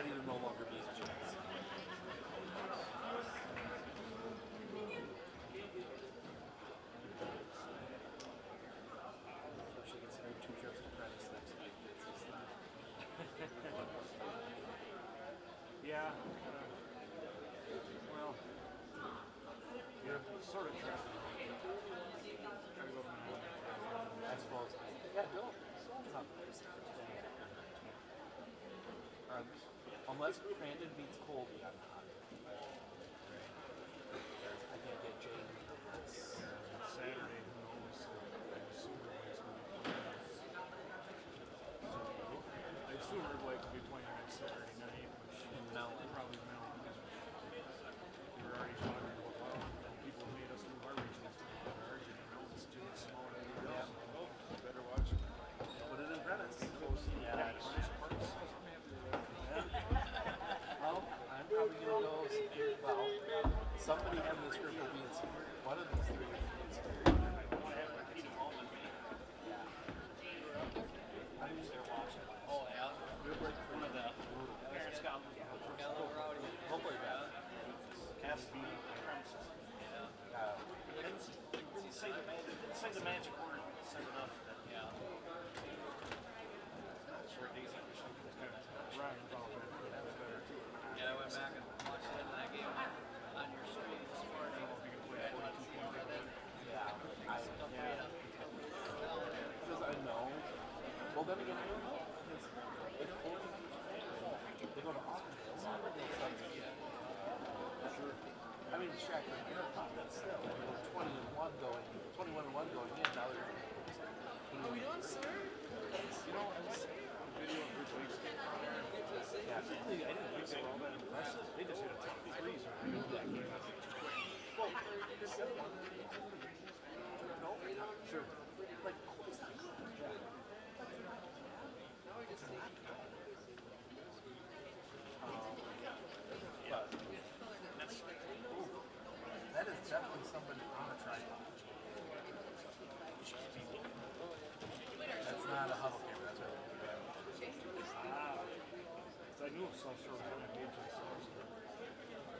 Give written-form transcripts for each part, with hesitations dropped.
ready to no longer be in jazz. She gets her 2 trips to Prentice next week. It's just yeah. Well, you're sort of trying to go from I suppose. Yeah, Bill's not nice. Unless Crandon beats Colby, I'm not. I can't get Jane. Saturday. Who knows? I assume Blake will be playing next Saturday night, which probably Mel. We were already talking about, well, people made us move our regionals to our region. Now it's too small to do that. So better watch it. Put it in Prentice. Yeah. Well, I'm probably going to go secure. Well, somebody from this group will be in secure. One of these 3 will be in secure. Yeah. I mean, they're watching. Oh, yeah. We're like One of the parents got a little rowdy. hopefully bad. Has to be premises. Didn't say the magic word. Said enough. Yeah. Short days like this. Right. Yeah, I went back and watched the end of that game on your screen this morning. Yeah. Because I know. Well, then again, I don't know. Because they go to Auburndale. Auburndale starts again. Sure. I mean, Stratford and Marathon, but still. They were 21-1 going in. Now they're. What are we doing, sir? You know, I was Video of Bridge Lakes. yeah, I didn't think they were all that impressive. They just hit a top 3s. That game. Well, there's the other one. No? Sure. Like, Colby's not good. Yeah. But that is definitely somebody on a tripod. That's not a huddle camera, that's right. I knew it was some sort of page.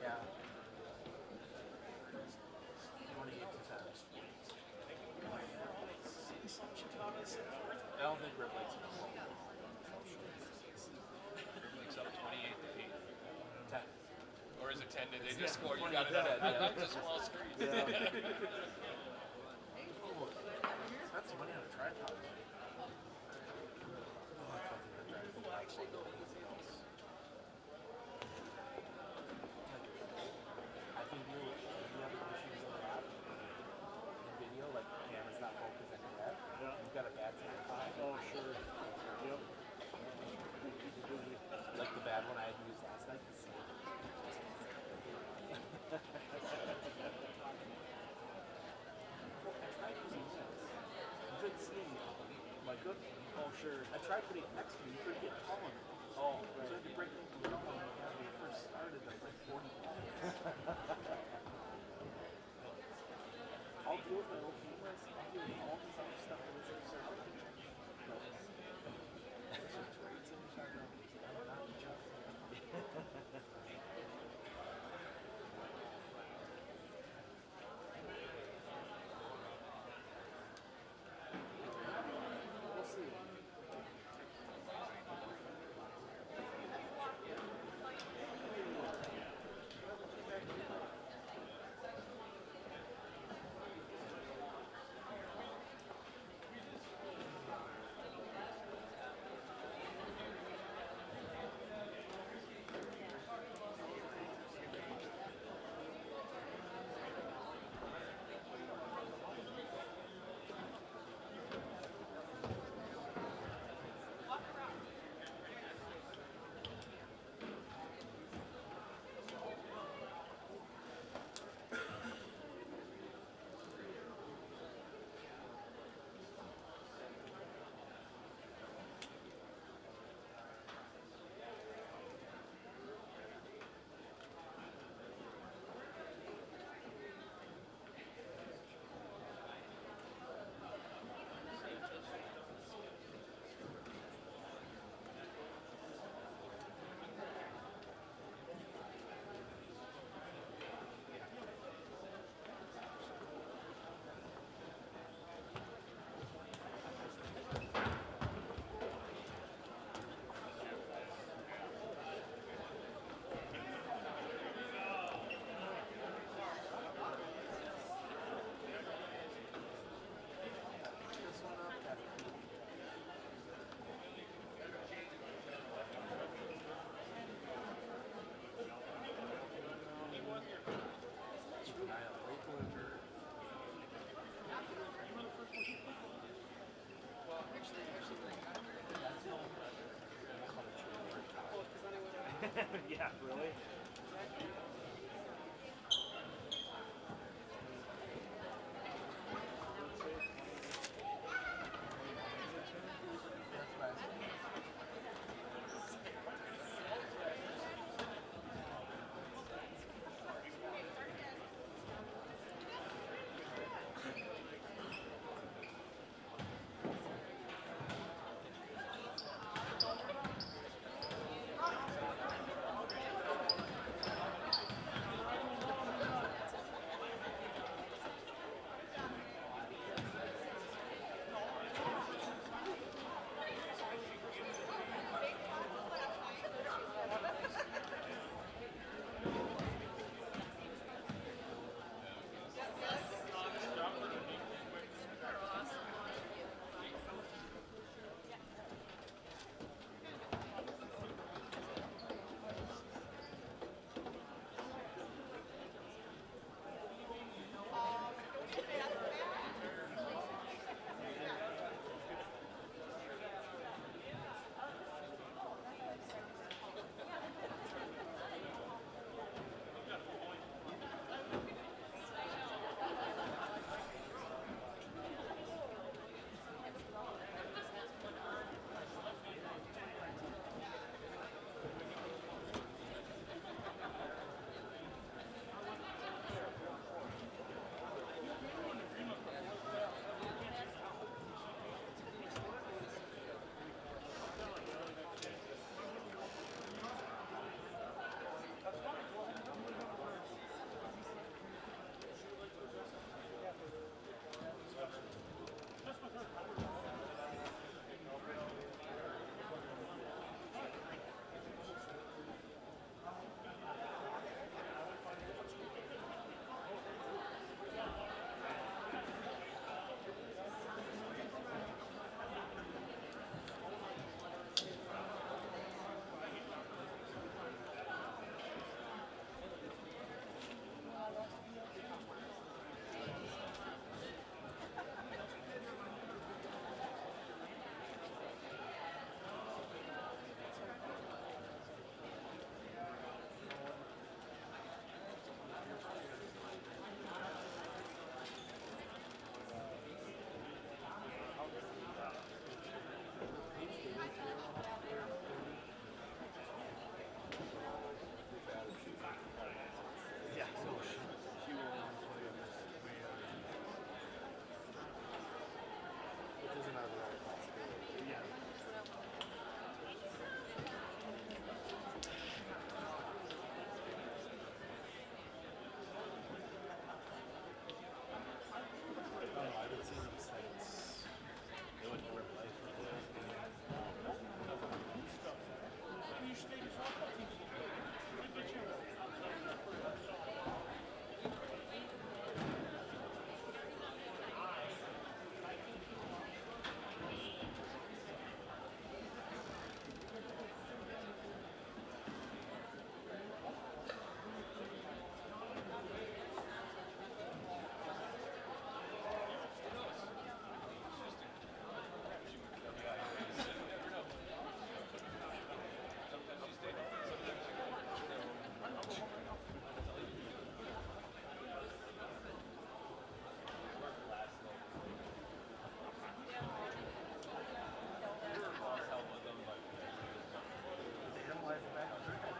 Yeah. 28 to 10. I don't think Red Lake's going to hold. Lakes up 28 to 8. 10. Or is it 10? Did they just score? You got it on the small screen. Yeah. Spend some money on a tripod. I think the other issues that have in video, like the camera's not focused on that. Yeah. You've got a bad tripod. Oh, sure. Yep. Like the bad one I had used last night. You couldn't see me. My good. Oh, sure. I tried putting it next to me. You couldn't get tall enough. Oh, So I had to break it when we first started. I was like 40 pounds. I'll deal with my old cameras. I'll deal with all this other stuff that was in there. It's just trades in the shot. I'm not just. We'll see. Yeah, really? That's what I said. Yeah, so she will only play this way Which is another possibility. Yeah. I don't know, I've been seeing them sites. They went to River Life for this game. They analyzed the back of their head.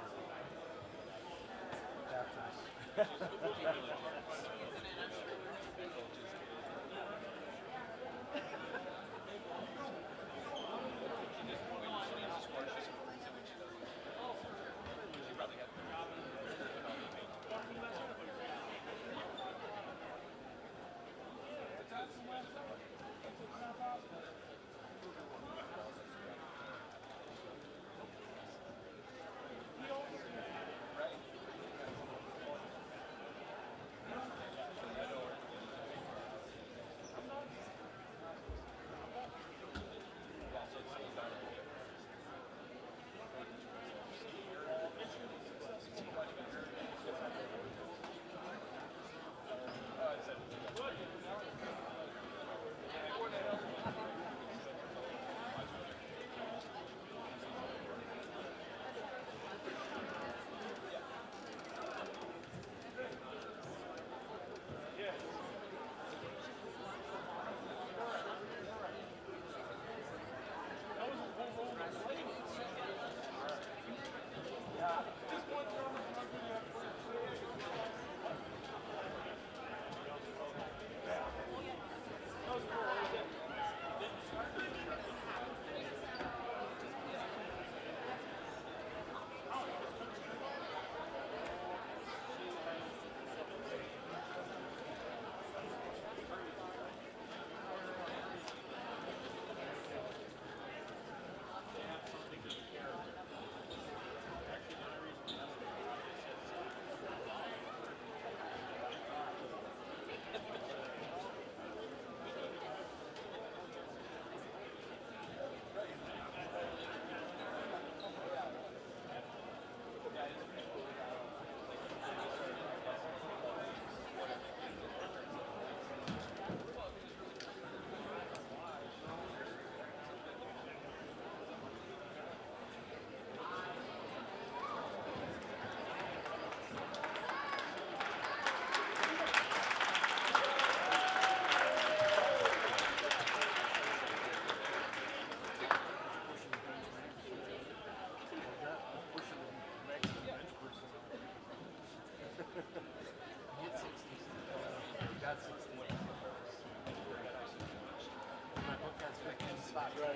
Right.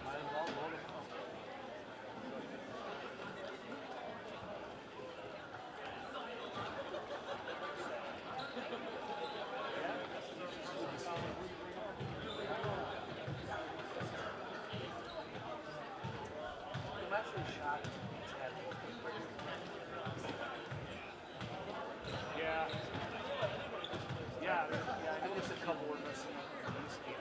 Might as well load 'em up. I'm actually shocked at Yeah. Yeah, I noticed a couple were missing in this game.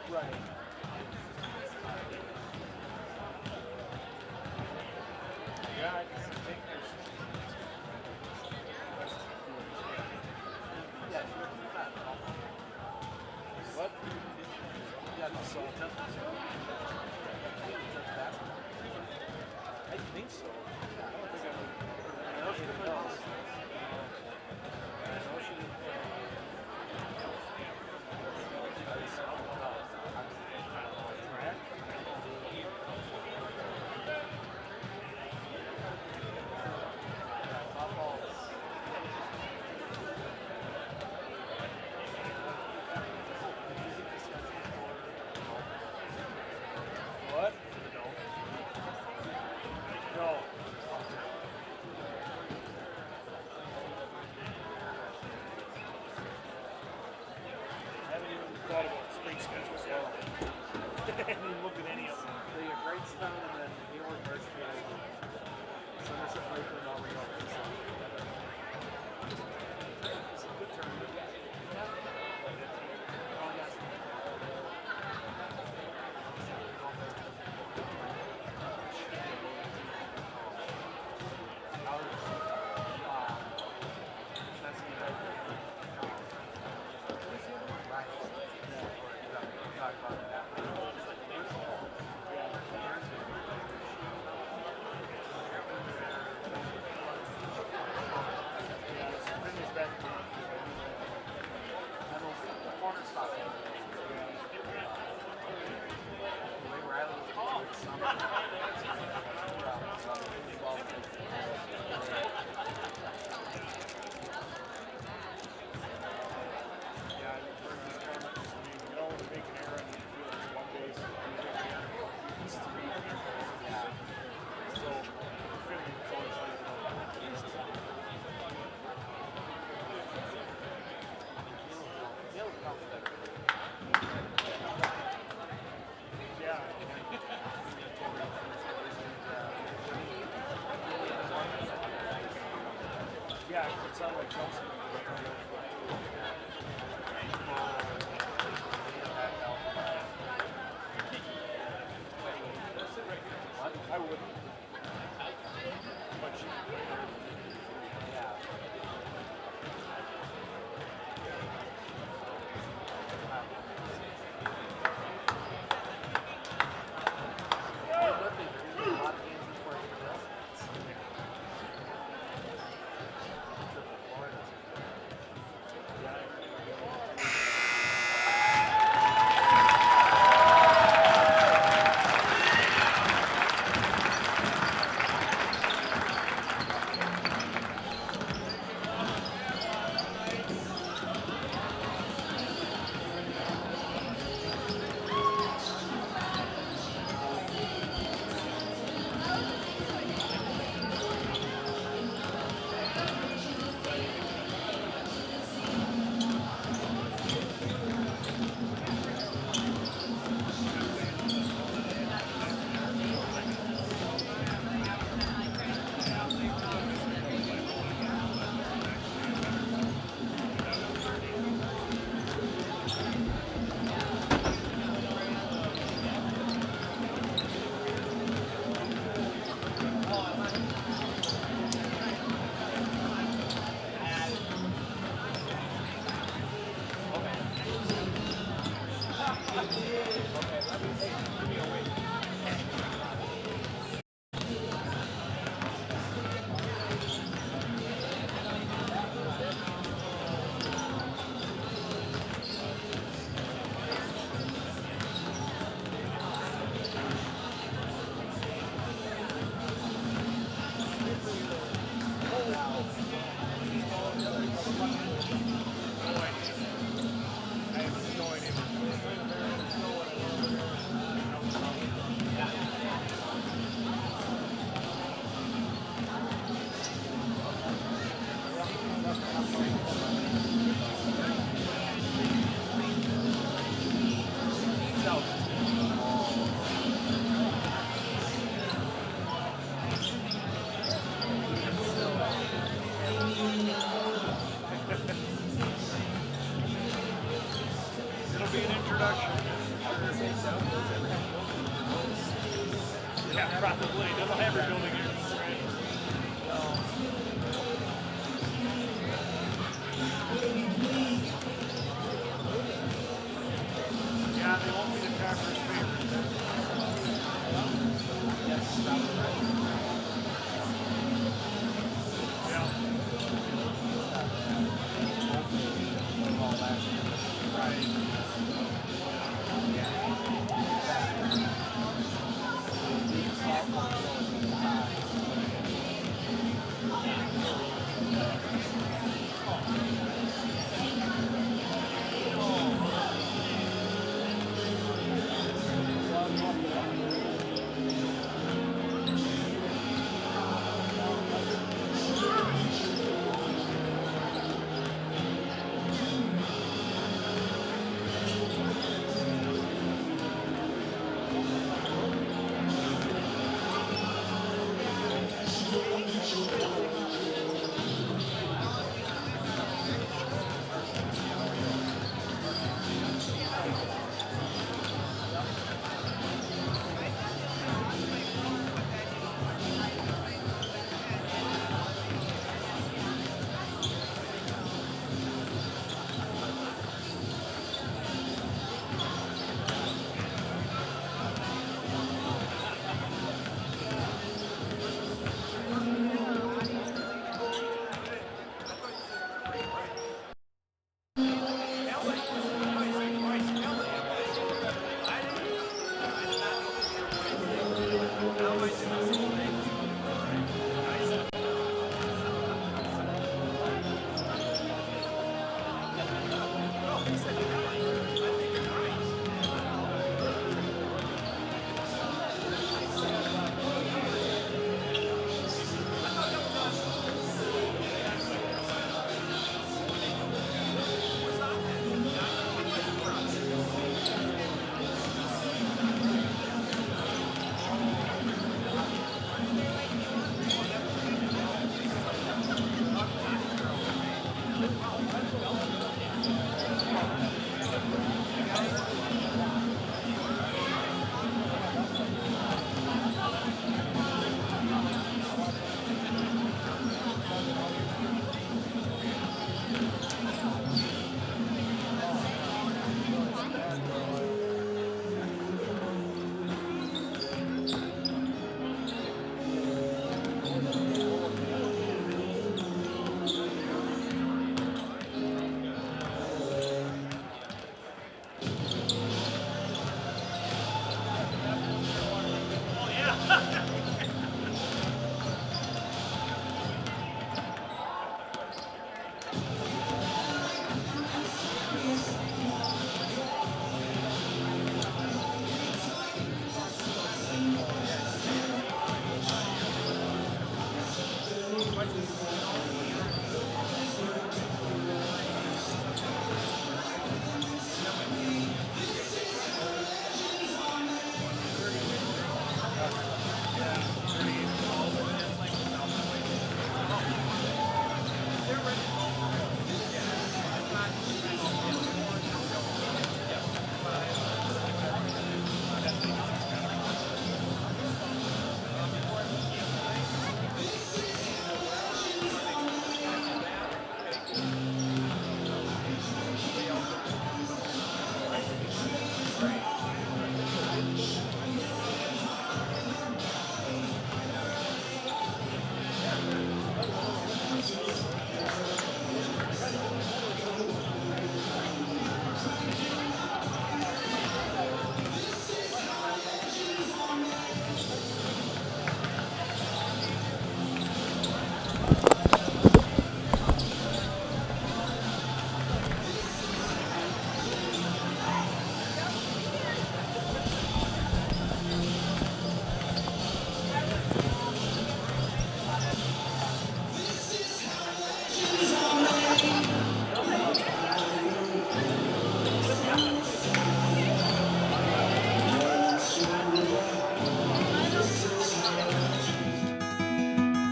Right. Yeah, I can think there's what? Yeah, no, so I think so. I don't think I know she didn't play else. I know she didn't play. What? No. I haven't even thought about spring schedules yet. I haven't even looked at any of them. So you have Greatstone and then Hayward Marshfield, Somerset Lakeland, all results. It's a good tournament. Oh, yes. Yeah, it sounded like Chelsea. I would. But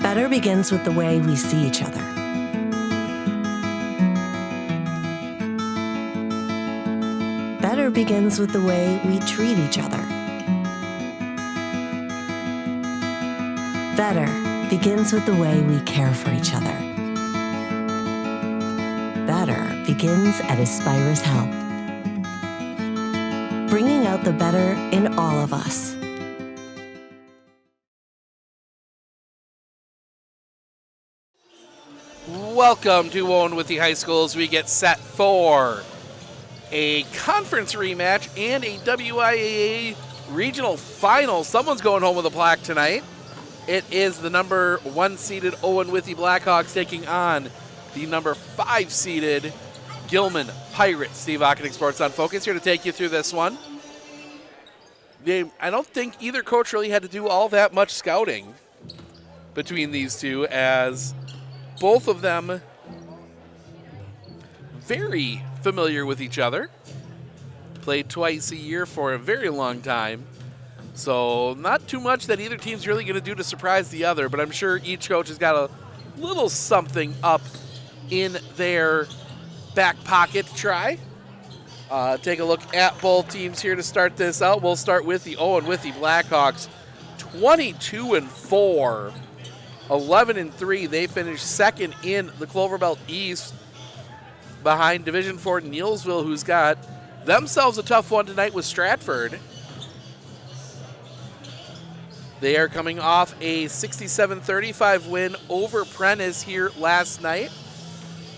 Better begins with the way we see each other. Better begins with the way we treat each other. Better begins with the way we care for each other. Better begins at Aspirus Health, bringing out the better in all of us. Welcome to Owen-Withee High School as we get set for a conference rematch and a WIAA regional final. Someone's going home with a plaque tonight. It is the number 1 seeded Owen-Withee Blackhawks taking on the number 5 seeded Gilman Pirates. Steve Ockening, Sports on Focus, here to take you through this one. I don't think either coach really had to do all that much scouting between these two, as both of them very familiar with each other. Played twice a year for a very long time. So not too much that either team's really going to do to surprise the other, but I'm sure each coach has got a little something up in their back pocket to try. Take a look at both teams here to start this out. We'll start with the Owen-Withee Blackhawks, 22-4, 11-3. They finished second in the Clover Belt East behind Division 4 Neillsville, who's got themselves a tough one tonight with Stratford. They are coming off a 67-35 win over Prentice here last night.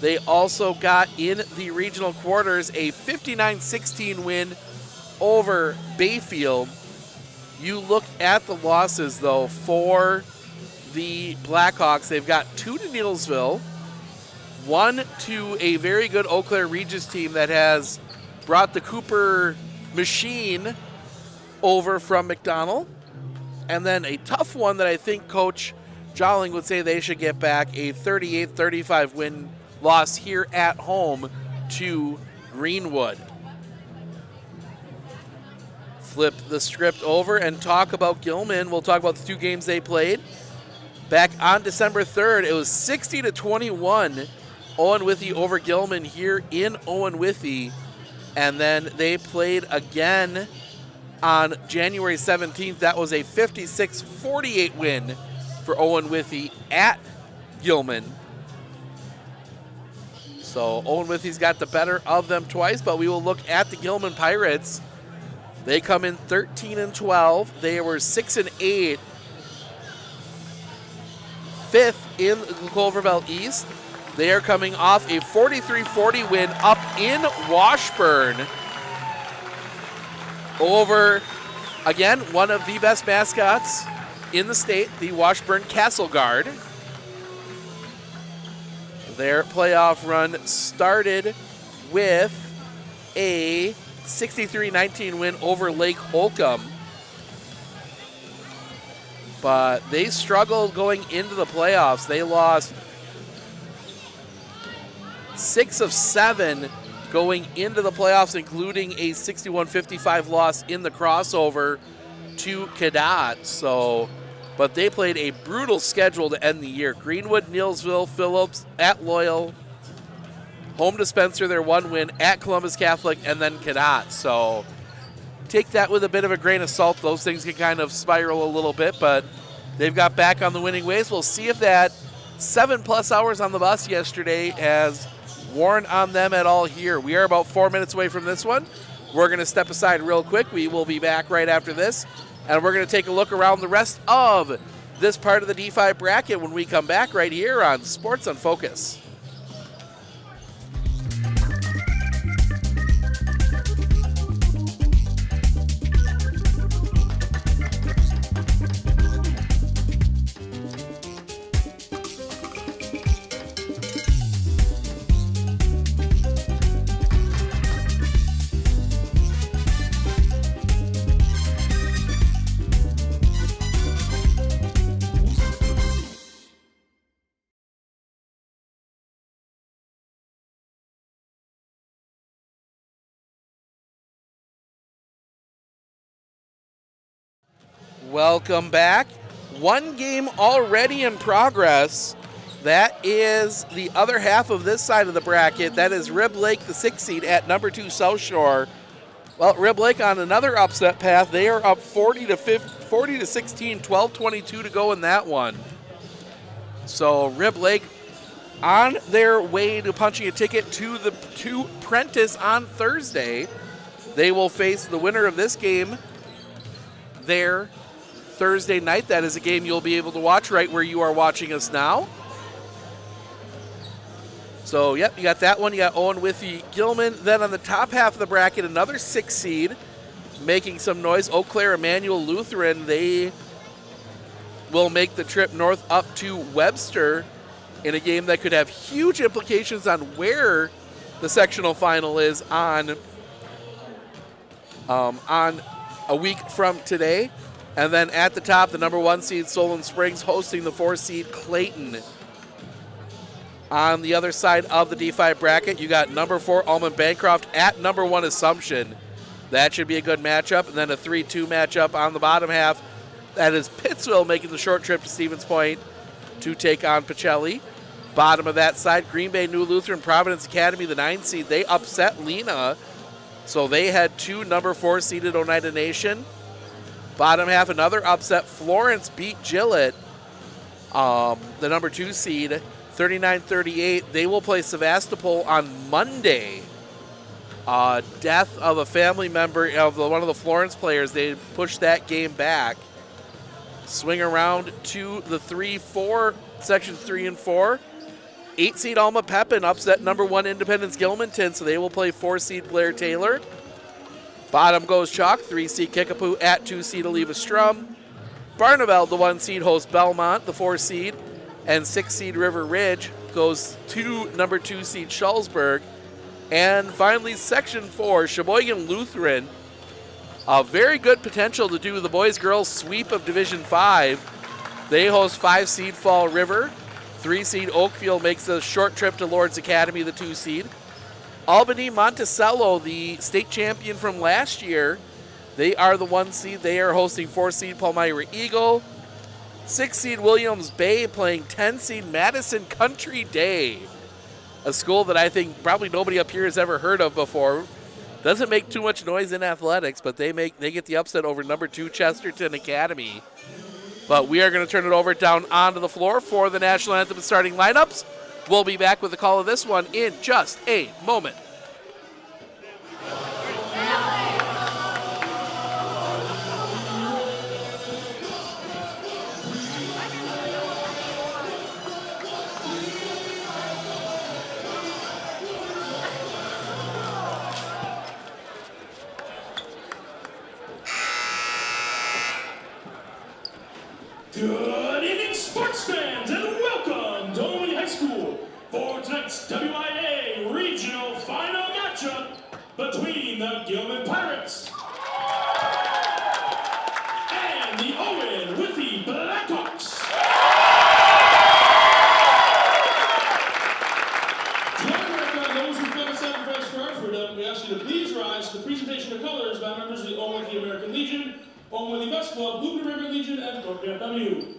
They also got in the regional quarters a 59-16 win over Bayfield. You look at the losses, though, for the Blackhawks. They've got 2 to Neillsville, 1 to a very good Eau Claire Regis team that has brought the Cooper machine over from McDonald, and then a tough one that I think Coach Jolling would say they should get back, a 38-35 win loss here at home to Greenwood. Flip the script over and talk about Gilman. We'll talk about the 2 games they played. Back on December 3rd, it was 60-21 Owen-Withee over Gilman here in Owen-Withee. And then they played again on January 17th. That was a 56-48 win for Owen-Withee at Gilman. So Owen-Withee's got the better of them twice, but we will look at the Gilman Pirates. They come in 13-12. They were 6-8. 5th in the Clover Belt East. They are coming off a 43-40 win up in Washburn over, again, one of the best mascots in the state, the Washburn Castle Guard. Their playoff run started with a 63-19 win over Lake Holcomb, but they struggled going into the playoffs. They lost 6 of 7 going into the playoffs, including a 61-55 loss in the crossover to Cadott. But they played a brutal schedule to end the year. Greenwood, Neillsville, Phillips, at Loyal, home to Spencer, their 1 win, at Columbus Catholic, and then Cadott. So take that with a bit of a grain of salt. Those things can kind of spiral a little bit, but they've got back on the winning ways. We'll see if that 7+ hours on the bus yesterday has worn on them at all here. We are about 4 minutes away from this one. We're going to step aside real quick. We will be back right after this, and we're going to take a look around the rest of this part of the D5 bracket when we come back right here on Sports on Focus. Welcome back. one game already in progress. That is the other half of this side of the bracket. That is Rib Lake, the 6th seed, at number 2 South Shore. Well, Rib Lake on another upset path. They are up 40 to 16, 12-22 to go in that one. So Rib Lake on their way to punching a ticket to Prentice on Thursday. They will face the winner of this game there Thursday night. That is a game you'll be able to watch right where you are watching us now. So, yep, you got that one. You got Owen-Withee, Gilman. Then on the top half of the bracket, another 6th seed making some noise. Eau Claire Emmanuel Lutheran. They will make the trip north up to Webster in a game that could have huge implications on where the sectional final is on a week from today. And then at the top, the number 1 seed, Solon Springs, hosting the 4 seed Clayton. On the other side of the D5 bracket, you got number 4 Almond Bancroft at number 1 Assumption. That should be a good matchup. And then a 3-2 matchup on the bottom half. That is Pittsville making the short trip to Stevens Point to take on Pacelli. Bottom of that side, Green Bay New Lutheran Providence Academy, the 9 seed. They upset Lena. So they had 2 number 4 seeded Oneida Nation. Bottom half, another upset. Florence beat Gillett, the number 2 seed, 39-38. They will play Sevastopol on Monday. Death of a family member of one of the Florence players. They pushed that game back. Swing around to the 3-4, sections 3 and 4. 8 seed Alma Pepin upset number 1 Independence Gilmanton, so they will play 4 seed Blair Taylor. Bottom goes Chalk, 3 seed Kickapoo at 2 seed Oliva Strum. Barneveld, the 1 seed, hosts Belmont, the 4 seed, and 6 seed River Ridge goes to number 2 seed Schulzberg. And finally, section 4, Sheboygan Lutheran. A very good potential to do the boys-girls sweep of Division 5. They host 5 seed Fall River. 3 seed Oakfield makes a short trip to Lord's Academy, the 2 seed. Albany Monticello, the state champion from last year, they are the 1 seed. They are hosting 4 seed Palmyra Eagle. 6 seed Williams Bay playing 10 seed Madison Country Day, a school that I think probably nobody up here has ever heard of before. Doesn't make too much noise in athletics, but they get the upset over number 2 Chesterton Academy. But we are going to turn it over down onto the floor for the National Anthem starting lineups. We'll be back with the call of this one in just a moment. Good evening, sports fans, and welcome to Owen-Withee High School for tonight's WIAA regional final matchup between the Gilman Pirates and the Owen-Withee Blackhawks. To recognize those who fought a sacrifice for our freedom, we ask you to please rise to the presentation of colors by members of the Owen-Withee American Legion, Owen-Withee Bus Club, Lutheran American Legion, and North W.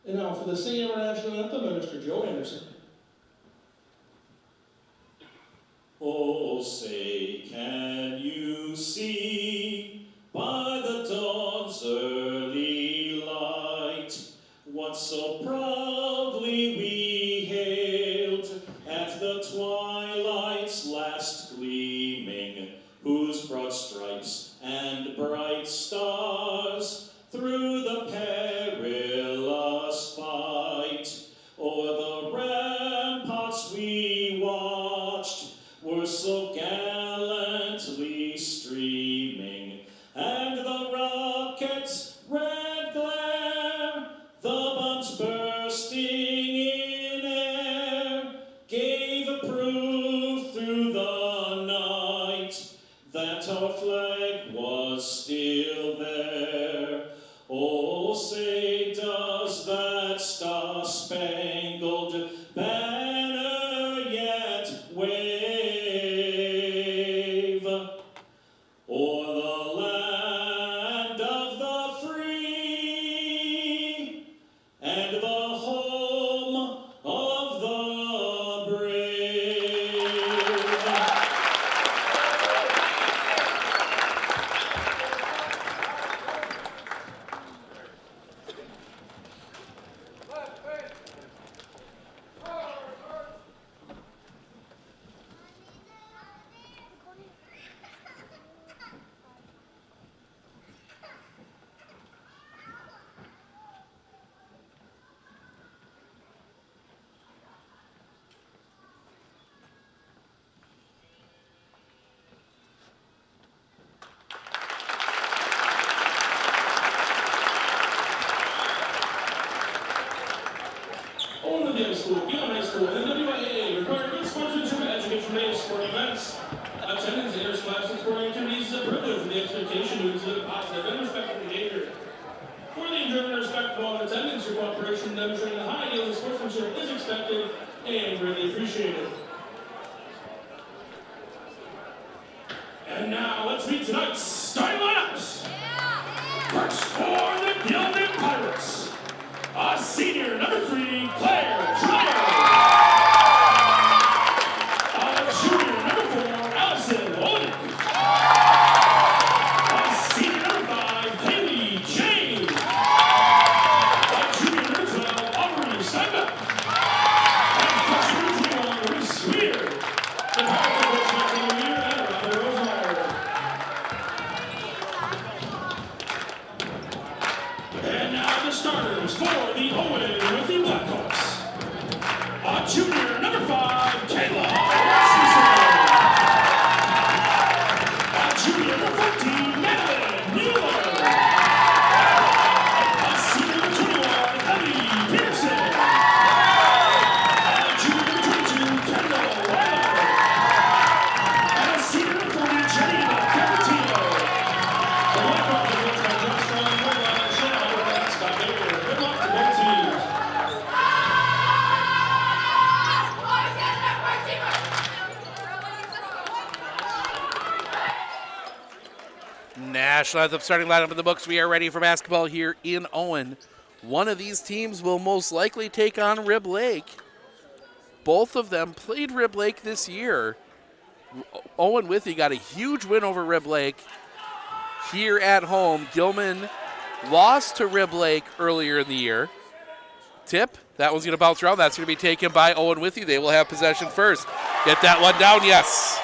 And now for the singing of our national anthem, Minister Joe Anderson. Oh, say, can you see by the dawn's early light what so proudly we hailed at the twilight's last gleaming, whose broad stripes and bright stars through the perilous fight o'er the ramparts we watched were so gallantly streaming, and the rockets' red glare, the bombs bursting in air, today's sporting events. Attendance at interscholastic sporting activities is a privilege with the expectation to exhibit positive and respectful behavior. For the enjoyment and respect of all in attendance, your cooperation in demonstrating the high ideals of sportsmanship is expected and greatly appreciated. And now let's meet tonight's starting lineups. First for the Gilman Pirates, a senior number 3, Claire Dreyer. A junior number 4, Allison Owen. A senior number 5, Haley James. A junior number 12, Aubrey Steinbeck. And freshman number 21, Reese Weir. The Pirates are coached by Weir and Robert Rosemeyer. And now the starters for the Owen-Withee Blackhawks. A junior number 5, Kayla Rasmussen. A junior number 14, Madeline Mueller. A senior number 21, Ellie Peterson. A junior number 22, Kendall Weiler. And a senior number 40, Jenny Capetillo. The Blackhawks are coached by Josh Strong and Morgan Shannon. Scott Baker. Good luck to both teams. National Anthem starting lineup in the books. We are ready for basketball here in Owen. One of these teams will most likely take on Rib Lake. Both of them played Rib Lake this year. Owen-Withee got a huge win over Rib Lake here at home. Gilman lost to Rib Lake earlier in the year. Tip, that one's going to bounce around. That's going to be taken by Owen-Withee. They will have possession first. Get that one down, yes.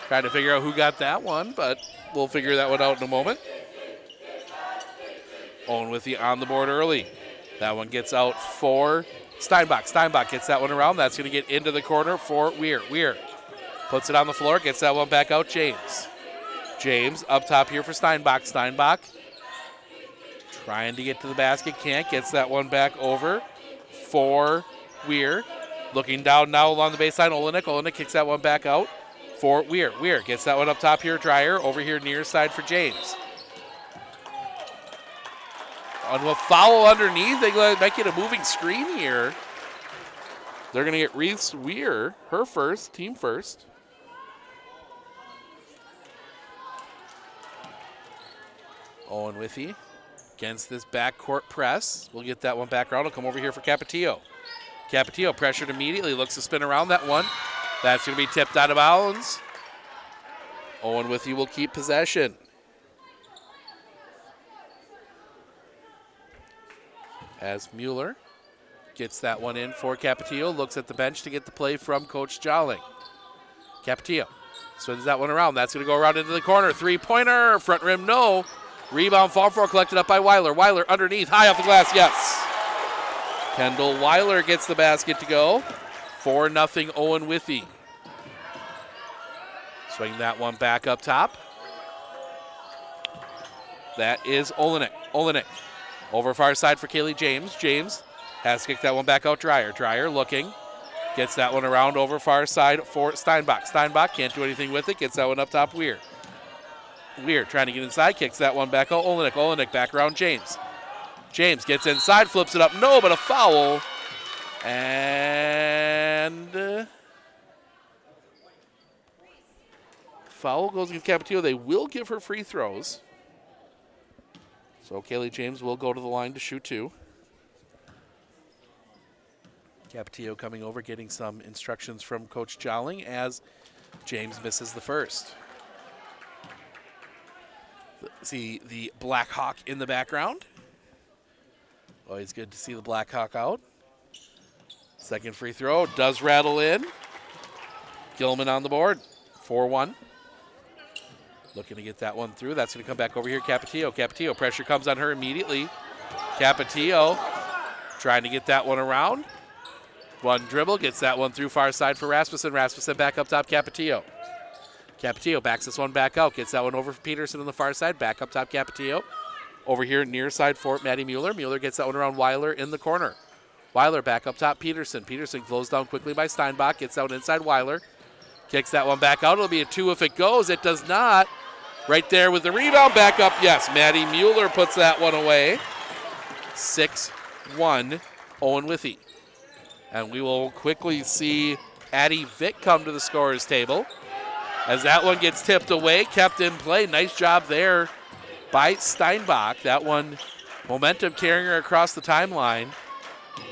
Trying to figure out who got that one, but we'll figure that one out in a moment. Owen-Withee on the board early. That one gets out for Steinbach. Steinbach gets that one around. That's going to get into the corner for Weir. Weir puts it on the floor, gets that one back out. James. James up top here for Steinbach. Steinbach trying to get to the basket, can't. Gets that one back over for Weir. Looking down now along the baseline. Olenek. Olenek kicks that one back out for Weir. Weir gets that one up top here. Dreyer over here near side for James. On a foul underneath, they might get a moving screen here. They're going to get Reese Weir, her first, team first. Owen-Withee against this backcourt press. We'll get that one back around. It'll come over here for Capetillo. Capetillo pressured immediately, looks to spin around that one. That's going to be tipped out of bounds. Owen-Withee will keep possession. As Mueller gets that one in for Capetillo, looks at the bench to get the play from Coach Jolling. Capetillo swings that one around. That's going to go around into the corner. Three-pointer, front rim, no. Rebound, fall for, collected up by Weiler. Weiler underneath, high off the glass, yes. Kendall Weiler gets the basket to go. 4-0 Owen-Withee. Swing that one back up top. That is Olenek. Olenek over far side for Kaylee James. James has to kick that one back out. Dreyer. Dreyer looking. Gets that one around over far side for Steinbach. Steinbach can't do anything with it. Gets that one up top. Weir. Weir trying to get inside. Kicks that one back out. Olenek. Olenek back around James. James gets inside. Flips it up. No, but a foul. And foul goes against Capetillo. They will give her free throws. So Kaylee James will go to the line to shoot two. Capetillo coming over, getting some instructions from Coach Jolling as James misses the first. See the Black Hawk in the background. Always good to see the Black Hawk out. Second free throw does rattle in. Gilman on the board, 4-1. Looking to get that one through. That's going to come back over here. Capetillo. Capetillo. Pressure comes on her immediately. Capetillo trying to get that one around. One dribble. Gets that one through far side for Rasmussen. Rasmussen back up top. Capetillo. Capetillo backs this one back out. Gets that one over for Peterson on the far side. Back up top. Capetillo. Over here near side for Maddie Mueller. Mueller gets that one around Weiler in the corner. Weiler back up top, Peterson. Peterson closed down quickly by Steinbach, gets out inside Weiler. Kicks that one back out. It'll be a 2 if it goes. It does not. Right there with the rebound. Back up. Yes, Maddie Mueller puts that one away. 6-1, Owen-Withee. And we will quickly see Addie Vick come to the scorer's table. As that one gets tipped away, kept in play. Nice job there by Steinbach. That one, momentum carrying her across the timeline.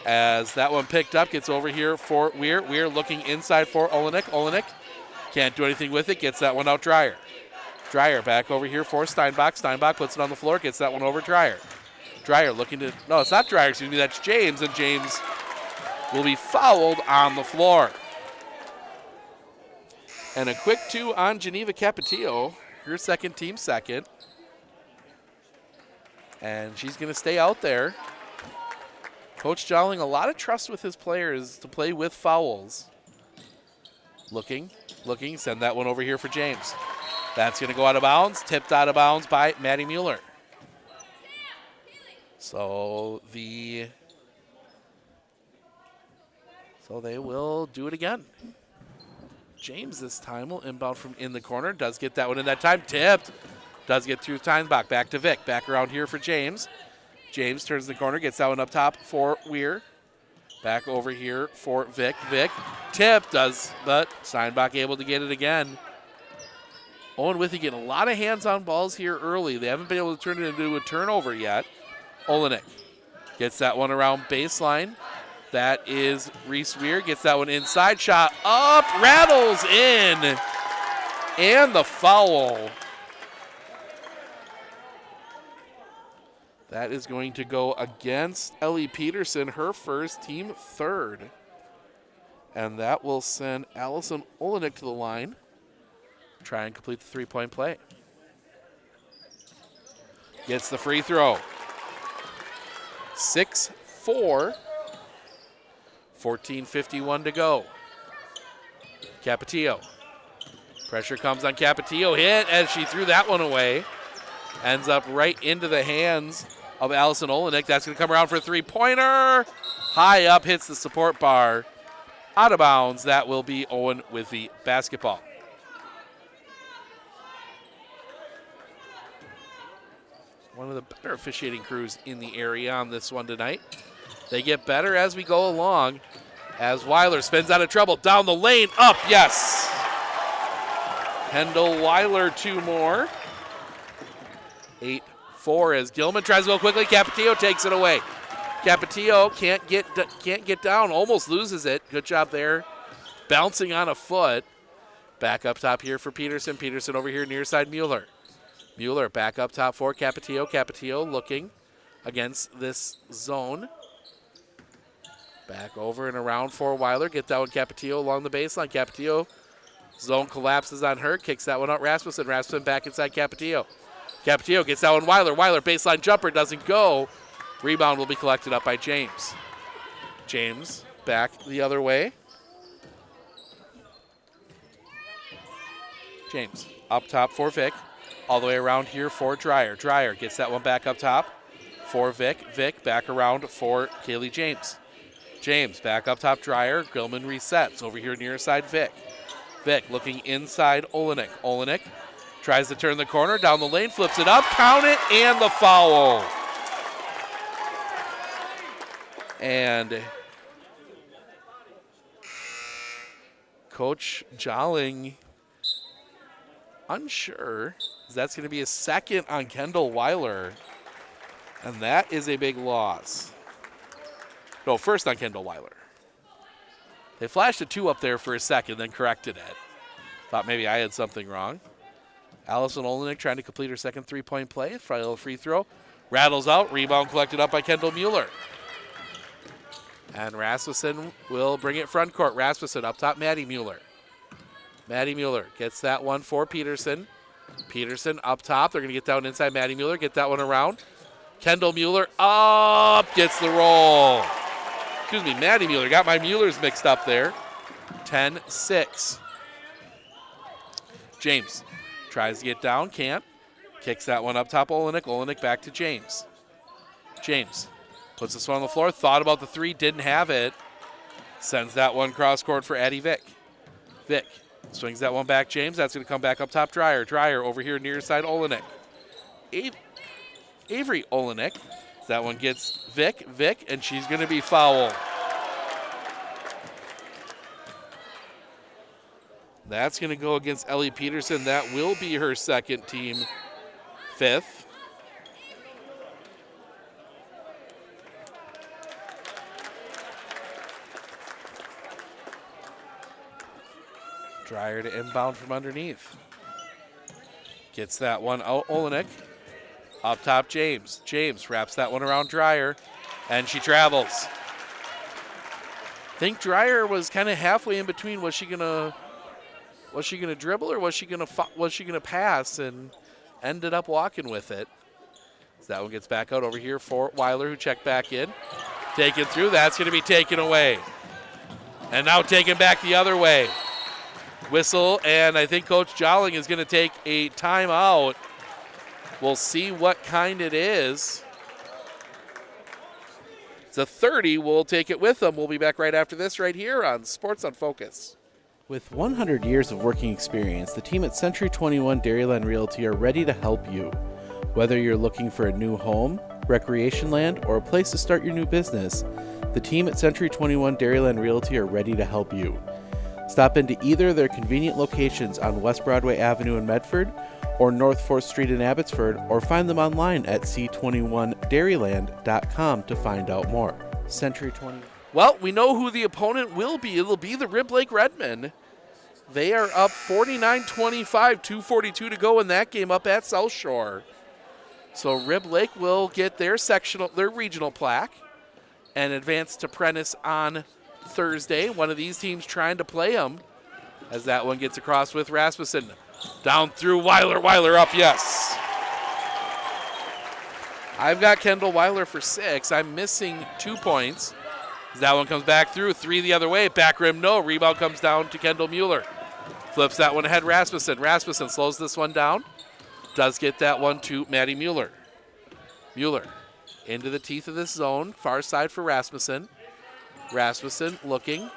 As that one picked up, gets over here for Weir. Weir looking inside for Olenek. Olenek can't do anything with it, gets that one out Dreyer. Dreyer back over here for Steinbach. Steinbach puts it on the floor, gets that one over Dreyer. Dreyer looking to, no, it's not Dreyer, excuse me, that's James, and James will be fouled on the floor. And a quick 2 on Geneva Capetillo, her second, team second. And she's going to stay out there. Coach Jolling, a lot of trust with his players to play with fouls. Looking, send that one over here for James. That's going to go out of bounds, tipped out of bounds by Maddie Mueller. So they will do it again. James this time will inbound from in the corner, does get that one in that time, tipped. Does get through Steinbach, back to Vick, back around here for James. James turns the corner, gets that one up top for Weir. Back over here for Vick. Vick, tip, but Steinbach able to get it again. Owen-Withee getting a lot of hands-on balls here early. They haven't been able to turn it into a turnover yet. Olenek gets that one around baseline. That is Reese Weir, gets that one inside, shot up, rattles in, and the foul. That is going to go against Ellie Peterson, her first, team third. And that will send Allison Olenek to the line. Try and complete the three-point play. Gets the free throw. 6-4. 14:51 to go. Capetillo. Pressure comes on Capetillo. Hit as she threw that one away. Ends up right into the hands of Allison Olenek. That's going to come around for a three-pointer. High up, hits the support bar. Out of bounds. That will be Owen-Withee basketball. One of the better officiating crews in the area on this one tonight. They get better as we go along. As Weiler spins out of trouble. Down the lane. Up. Yes. Kendall Weiler 2 more. 8-4 as Gilman tries to go quickly. Capetillo takes it away. Capetillo can't get down. Almost loses it. Good job there. Bouncing on a foot. Back up top here for Peterson. Peterson over here near side Mueller. Mueller back up top for Capetillo. Capetillo looking against this zone. Back over and around for Weiler. Get that one Capetillo along the baseline. Capetillo, zone collapses on her. Kicks that one out Rasmussen. Rasmussen back inside Capetillo. Capetillo gets that one Weiler. Weiler baseline jumper doesn't go. Rebound will be collected up by James. James back the other way. James up top for Vick. All the way around here for Dreyer. Dreyer gets that one back up top for Vick. Vick back around for Kaylee James. James back up top Dreyer. Gilman resets over here near side Vick. Vick looking inside Olenek. Olenek tries to turn the corner. Down the lane. Flips it up. Count it. And the foul. And Coach Jolling unsure. That's going to be a second on Kendall Weiler. And that is a big loss. No, first on Kendall Weiler. They flashed a 2 up there for a second, then corrected it. Thought maybe I had something wrong. Allison Olenek trying to complete her second three-point play. Final free throw. Rattles out. Rebound collected up by Kendall Mueller. And Rasmussen will bring it front court. Rasmussen up top, Maddie Mueller. Maddie Mueller gets that one for Peterson. Peterson up top. They're going to get that one inside Maddie Mueller. Get that one around. Kendall Mueller up. Gets the roll. Excuse me, Maddie Mueller. Got my Muellers mixed up there. 10-6. James tries to get down. Can't. Kicks that one up top. Olenek. Olenek back to James. James Puts this one on the floor. Thought about the three. Didn't have it. Sends that one cross court for Addie Vick. Vick swings that one back. James. That's going to come back up top. Dreyer. Dreyer over here near side. Olenek. Avery Olenek. That one gets Vick. Vick. And she's going to be fouled. That's going to go against Ellie Peterson. That will be her second, team fifth. Dreyer to inbound from underneath. Gets that one out, Olenek. Up top, James. James wraps that one around Dreyer, and she travels. I think Dreyer was kind of halfway in between. Was she gonna dribble or was she gonna pass, and ended up walking with it. So that one gets back out over here for Weiler, who checked back in. Taken through. That's going to be taken away. And now taken back the other way. Whistle, and I think Coach Jolling is going to take a timeout. We'll see what kind it is. It's a 30. We'll take it with them. We'll be back right after this right here on Sports on Focus. With 100 years of working experience, the team at Century 21 Dairyland Realty are ready to help you. Whether you're looking for a new home, recreation land, or a place to start your new business, the team at Century 21 Dairyland Realty are ready to help you. Stop into either of their convenient locations on West Broadway Avenue in Medford or North 4th Street in Abbotsford, or find them online at c21dairyland.com to find out more. Century 21. Well, we know who the opponent will be. It'll be the Rib Lake Redmen. They are up 49-25, 2:42 to go in that game up at South Shore. So Rib Lake will get their regional plaque and advance to Prentice on Thursday. One of these teams trying to play them as that one gets across with Rasmussen. Down through Weiler. Weiler up, yes. I've got Kendall Weiler for 6. I'm missing 2 points. That one comes back through. 3 the other way. Back rim, no. Rebound comes down to Kendall Mueller. Flips that one ahead, Rasmussen. Rasmussen slows this one down. Does get that one to Maddie Mueller. Mueller into the teeth of this zone. Far side for Rasmussen. Rasmussen looking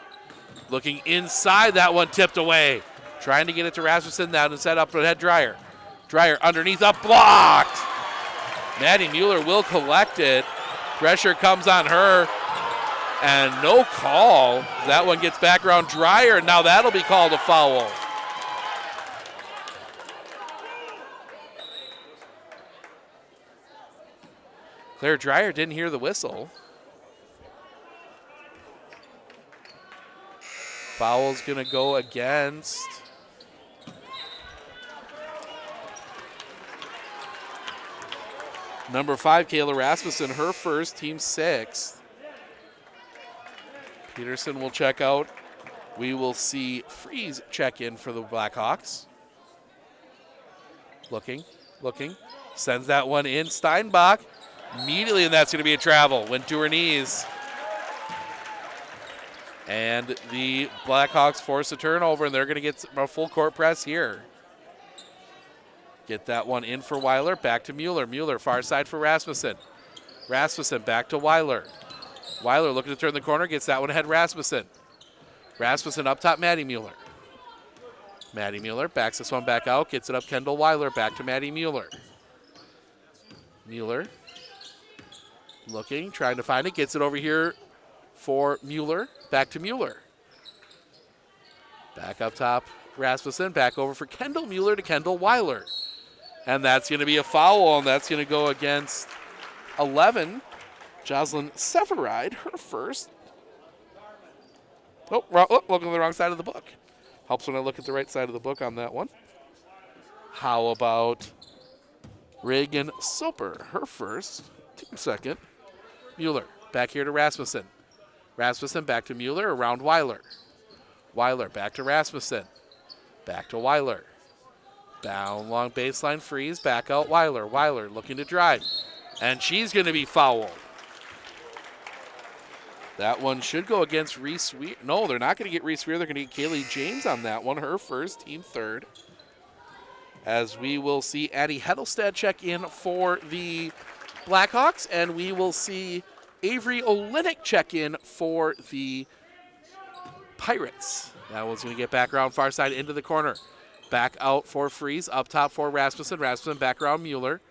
inside. That one tipped away. Trying to get it to Rasmussen. Down and set up ahead, Dreyer. Dreyer underneath, up, blocked. Maddie Mueller will collect it. Pressure comes on her. And no call. That one gets back around Dreyer. Now that'll be called a foul. Claire Dreyer didn't hear the whistle. Foul's going to go against number 5, Kayla Rasmussen, her first, team 6th. Peterson will check out. We will see Freeze check in for the Blackhawks. Looking. Sends that one in. Steinbach immediately, and that's going to be a travel. Went to her knees. And the Blackhawks force a turnover, and they're going to get a full court press here. Get that one in for Weiler. Back to Mueller. Mueller, far side for Rasmussen. Rasmussen back to Weiler. Weiler looking to turn the corner. Gets that one ahead, Rasmussen. Rasmussen up top, Maddie Mueller. Maddie Mueller backs this one back out. Gets it up, Kendall Weiler. Back to Maddie Mueller. Mueller looking, trying to find it. Gets it over here for Mueller. Back to Mueller. Back up top, Rasmussen. Back over for Kendall Mueller to Kendall Weiler. And that's going to be a foul, and that's going to go against 11. Jocelyn Severide, her first. Looking at the wrong side of the book. Helps when I look at the right side of the book on that one. How about Reagan Soper, her first, team second. Mueller, back here to Rasmussen. Rasmussen back to Mueller, around Weiler. Weiler back to Rasmussen. Back to Weiler. Down long baseline, Freeze, back out Weiler. Weiler looking to drive. And she's going to be fouled. That one should go against Reese Weir. No, they're not going to get Reese Weir. They're going to get Kaylee James on that one, her first, team 3rd. As we will see Addie Heddlestad check in for the Blackhawks, and we will see Avery Olenek check in for the Pirates. That one's going to get back around far side into the corner. Back out for Freeze, up top for Rasmussen. Rasmussen back around Mueller.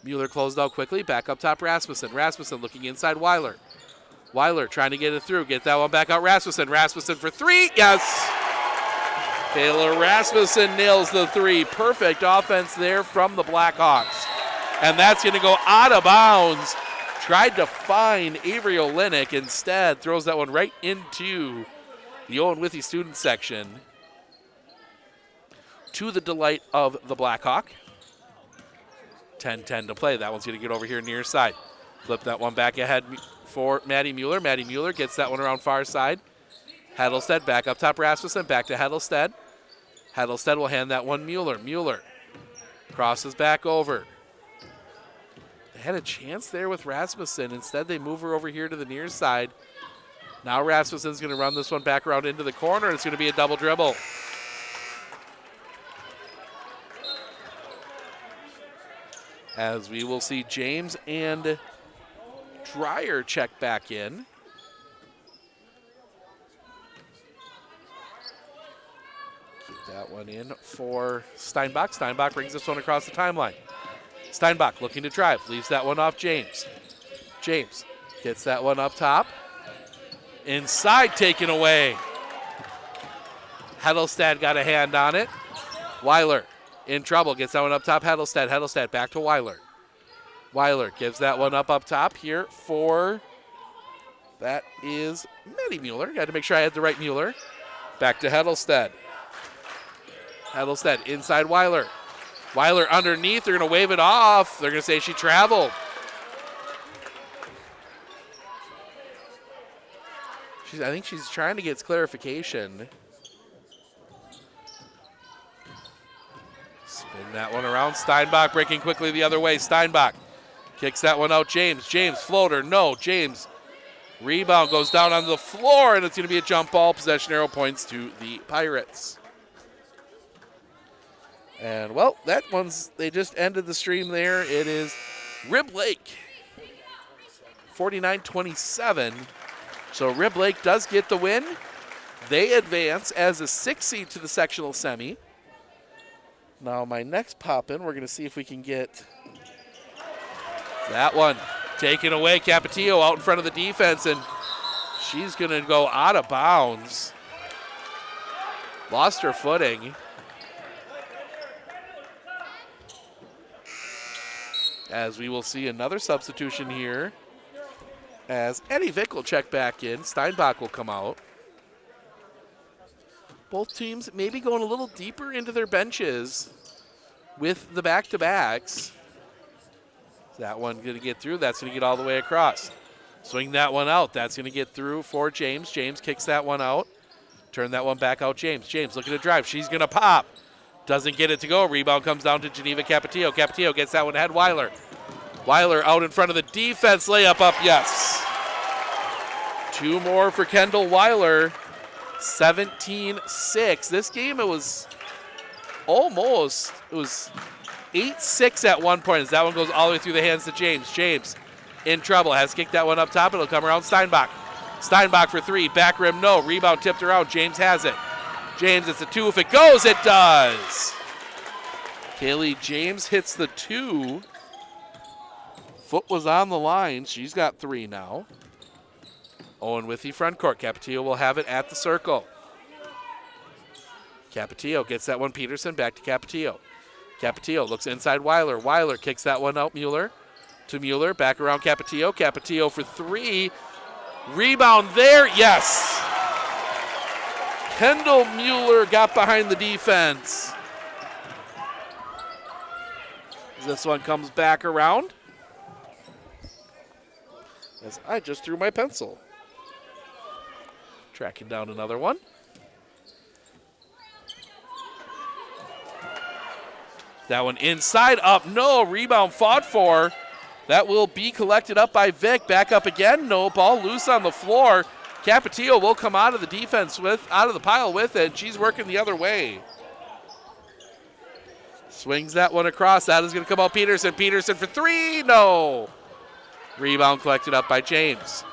Mueller closed out quickly, back up top Rasmussen. Rasmussen looking inside Weiler. Weiler trying to get it through, get that one back out Rasmussen. Rasmussen for three, yes! Taylor Rasmussen nails the three. Perfect offense there from the Blackhawks. And that's going to go out of bounds. Tried to find Avery Olenek, instead throws that one right into the Owen-Withee student section, to the delight of the Blackhawk. 10-10 to play. That one's going to get over here near side. Flip that one back ahead for Maddie Mueller. Maddie Mueller gets that one around far side. Heddlestead back up top Rasmussen, back to Heddlestead. Heddlestead will hand that one Mueller. Mueller crosses back over. They had a chance there with Rasmussen. Instead, they move her over here to the near side. Now Rasmussen's going to run this one back around into the corner. It's going to be a double dribble. As we will see James and Dreyer check back in. Keep that one in for Steinbach. Steinbach brings this one across the timeline. Steinbach looking to drive, leaves that one off James. James gets that one up top. Inside, taken away. Heddlestad got a hand on it. Weiler in trouble, gets that one up top. Heddlestad, Heddlestad back to Weiler. Weiler gives that one up top here for, that is Maddie Mueller. Got to make sure I had the right Mueller. Back to Heddlestad. Heddlestad inside Weiler. Weiler underneath, they're going to wave it off. They're going to say she traveled. I think she's trying to get clarification. Spin that one around. Steinbach breaking quickly the other way. Steinbach kicks that one out. James. James floater. No. James. Rebound goes down on the floor, and it's going to be a jump ball. Possession arrow points to the Pirates. And, well, that one's, they just ended the stream there. It is Rib Lake, 49-27. So Rib Lake does get the win. They advance as a 6 seed to the sectional semi. Now my next pop-in, we're going to see if we can get that one taken away. Capetillo out in front of the defense, and she's going to go out of bounds. Lost her footing. As we will see another substitution here, as Eddie Vick will check back in. Steinbach will come out. Both teams maybe going a little deeper into their benches with the back-to-backs. That one going to get through. That's going to get all the way across. Swing that one out. That's going to get through for James. James kicks that one out. Turn that one back out. James. James looking to drive. She's going to pop. Doesn't get it to go. Rebound comes down to Geneva Capetillo. Capetillo gets that one ahead. Weiler. Weiler out in front of the defense. Layup up, yes. Two more for Kendall Weiler. 17-6. This game, it was almost, it was 8-6 at one point as that one goes all the way through the hands to James. James in trouble. Has kicked that one up top. It'll come around Steinbach. Steinbach for three. Back rim, no. Rebound tipped around. James has it. James, it's a two. If it goes, it does. Kaylee James hits the two. Foot was on the line. She's got three now. Owen-Withee front court. Capetillo will have it at the circle. Capetillo gets that one. Peterson back to Capetillo. Capetillo looks inside Weiler. Weiler kicks that one out. Mueller to Mueller. Back around Capetillo. Capetillo for three. Rebound there. Yes. Kendall Mueller got behind the defense. This one comes back around. As I just threw my pencil. Tracking down another one. That one inside, up, no. Rebound fought for. That will be collected up by Vick. Back up again, no. Ball loose on the floor. Capetillo will come out of the defense out of the pile with it. She's working the other way. Swings that one across. That is going to come out Peterson. Peterson for three, no. Rebound collected up by James.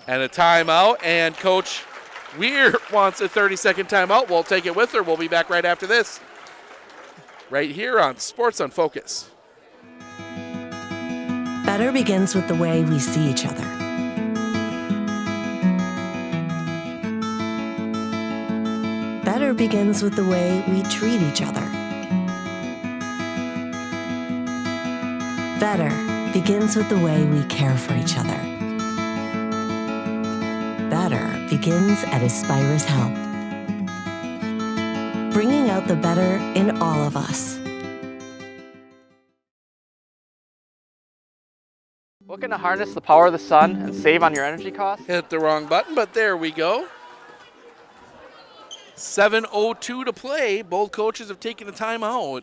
And a timeout, and Coach Weir wants a 30-second timeout. We'll take it with her. We'll be back right after this. Right here on Sports on Focus. Better begins with the way we see each other. Better begins with the way we treat each other. Better begins with the way we care for each other. Better begins at Aspirus Health, bringing out the better in all of us. Looking to harness the power of the sun and save on your energy costs? Hit the wrong button, but there we go. 7:02 to play. Both coaches have taken a timeout.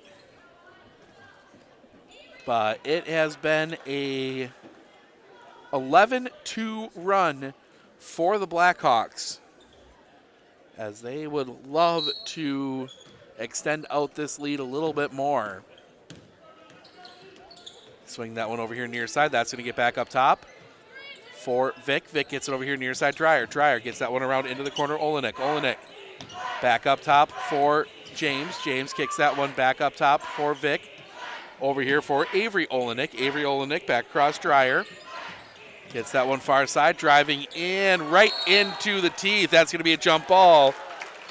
But it has been a 11-2 run for the Blackhawks, as they would love to extend out this lead a little bit more. Swing that one over here near side. That's going to get back up top for Vic. Vic gets it over here near side. Dreyer. Dreyer gets that one around into the corner. Olenek. Olenek back up top for James. James kicks that one back up top for Vic. Over here for Avery Olenek. Avery Olenek back across Dreyer. Gets that one far side. Driving in right into the teeth. That's going to be a jump ball.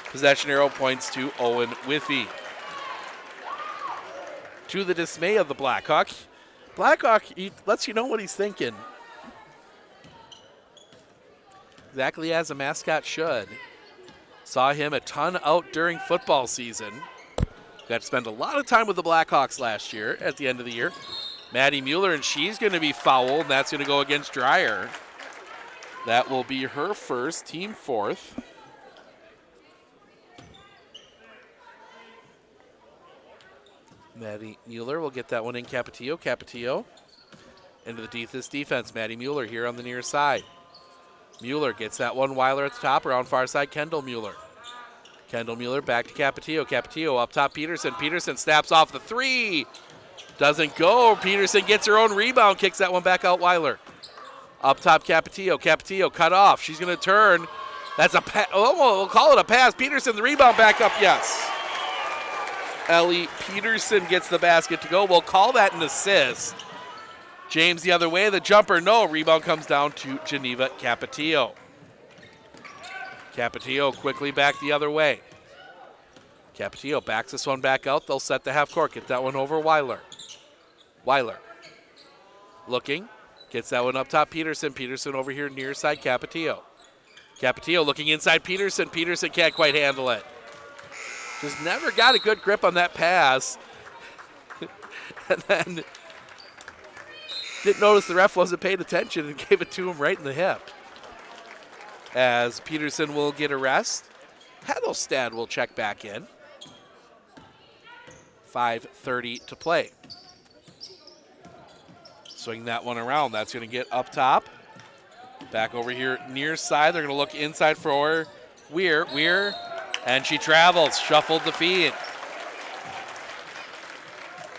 Possession arrow points to Owen-Withee. To the dismay of the Blackhawks. Blackhawk, he lets you know what he's thinking. Exactly as a mascot should. Saw him a ton out during football season. Got to spend a lot of time with the Blackhawks last year at the end of the year. Maddie Mueller, and she's going to be fouled, and that's going to go against Dreyer. That will be her first, team fourth. Maddie Mueller will get that one in. Capetillo. Capetillo into the deepest defense. Maddie Mueller here on the near side. Mueller gets that one. Weiler at the top. Around far side, Kendall Mueller. Kendall Mueller back to Capetillo. Capetillo up top, Peterson. Peterson snaps off the three. Doesn't go. Peterson gets her own rebound. Kicks that one back out, Weiler. Up top, Capetillo. Capetillo cut off. She's going to turn. That's a pass. Oh, we'll call it a pass. Peterson, the rebound back up. Yes. Ellie Peterson gets the basket to go. We'll call that an assist. James the other way. The jumper, no. Rebound comes down to Geneva Capetillo. Capetillo quickly back the other way. Capetillo backs this one back out. They'll set the half court. Get that one over Weiler. Weiler looking. Gets that one up top. Peterson. Peterson over here near side. Capetillo. Capetillo looking inside Peterson. Peterson can't quite handle it. Just never got a good grip on that pass. And then didn't notice the ref wasn't paying attention and gave it to him right in the hip. As Peterson will get a rest. Heddlestad will check back in. 5:30 to play. Swing that one around. That's going to get up top. Back over here near side. They're going to look inside for Weir. Weir. And she travels, shuffled the feet.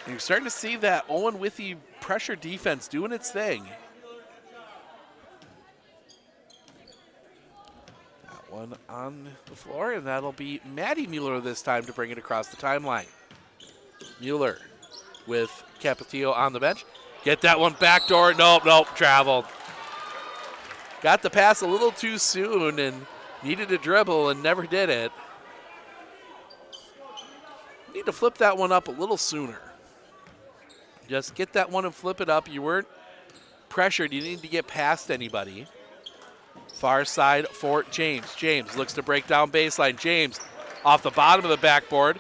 And you're starting to see that Owen-Withee pressure defense doing its thing. That one on the floor, and that'll be Maddie Mueller this time to bring it across the timeline. Mueller with Capetillo on the bench. Get that one backdoor. Nope, traveled. Got the pass a little too soon and needed a dribble and never did it. Need to flip that one up a little sooner. Just get that one and flip it up. You weren't pressured. You didn't need to get past anybody. Far side for James. James looks to break down baseline. James off the bottom of the backboard.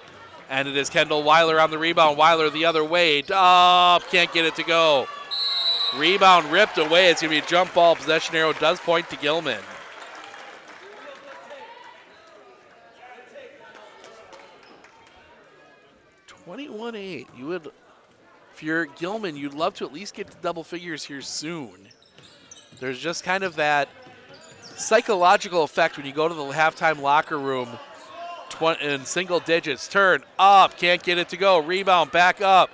And it is Kendall Weiler on the rebound. Weiler the other way. Can't get it to go. Rebound ripped away. It's going to be a jump ball. Possession arrow does point to Gilman. $21-8. You would, if you're Gilman, you'd love to at least get to double figures here soon. There's just kind of that psychological effect when you go to the halftime locker room in single digits. Turn up, can't get it to go. Rebound back up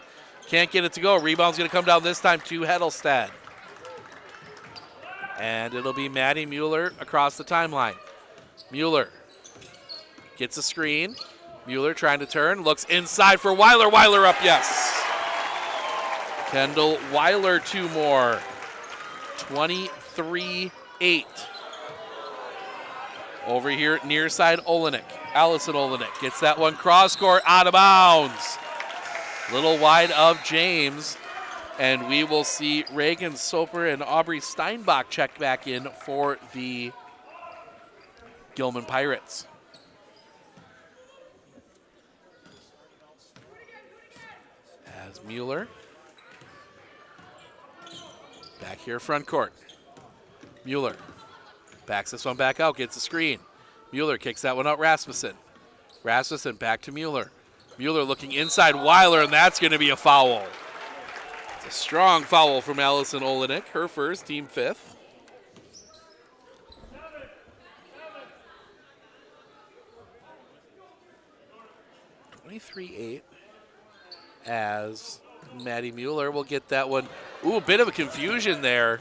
Can't get it to go. Rebound's going to come down this time to Heddlestad. And it'll be Maddie Mueller across the timeline. Mueller gets a screen. Mueller trying to turn. Looks inside for Weiler. Weiler up, yes. Kendall Weiler 2 more. 23-8. Over here, near side, Olenek. Allison Olenek gets that one cross court out of bounds. Little wide of James. And we will see Reagan Soper and Aubrey Steinbach check back in for the Gilman Pirates. As Mueller back here front court. Mueller backs this one back out, gets a screen. Mueller kicks that one out, Rasmussen. Rasmussen back to Mueller. Mueller looking inside Weiler, and that's going to be a foul. It's a strong foul from Allison Olenek, her first, team 5th. (23-8) as Maddie Mueller will get that one. Ooh, a bit of a confusion there.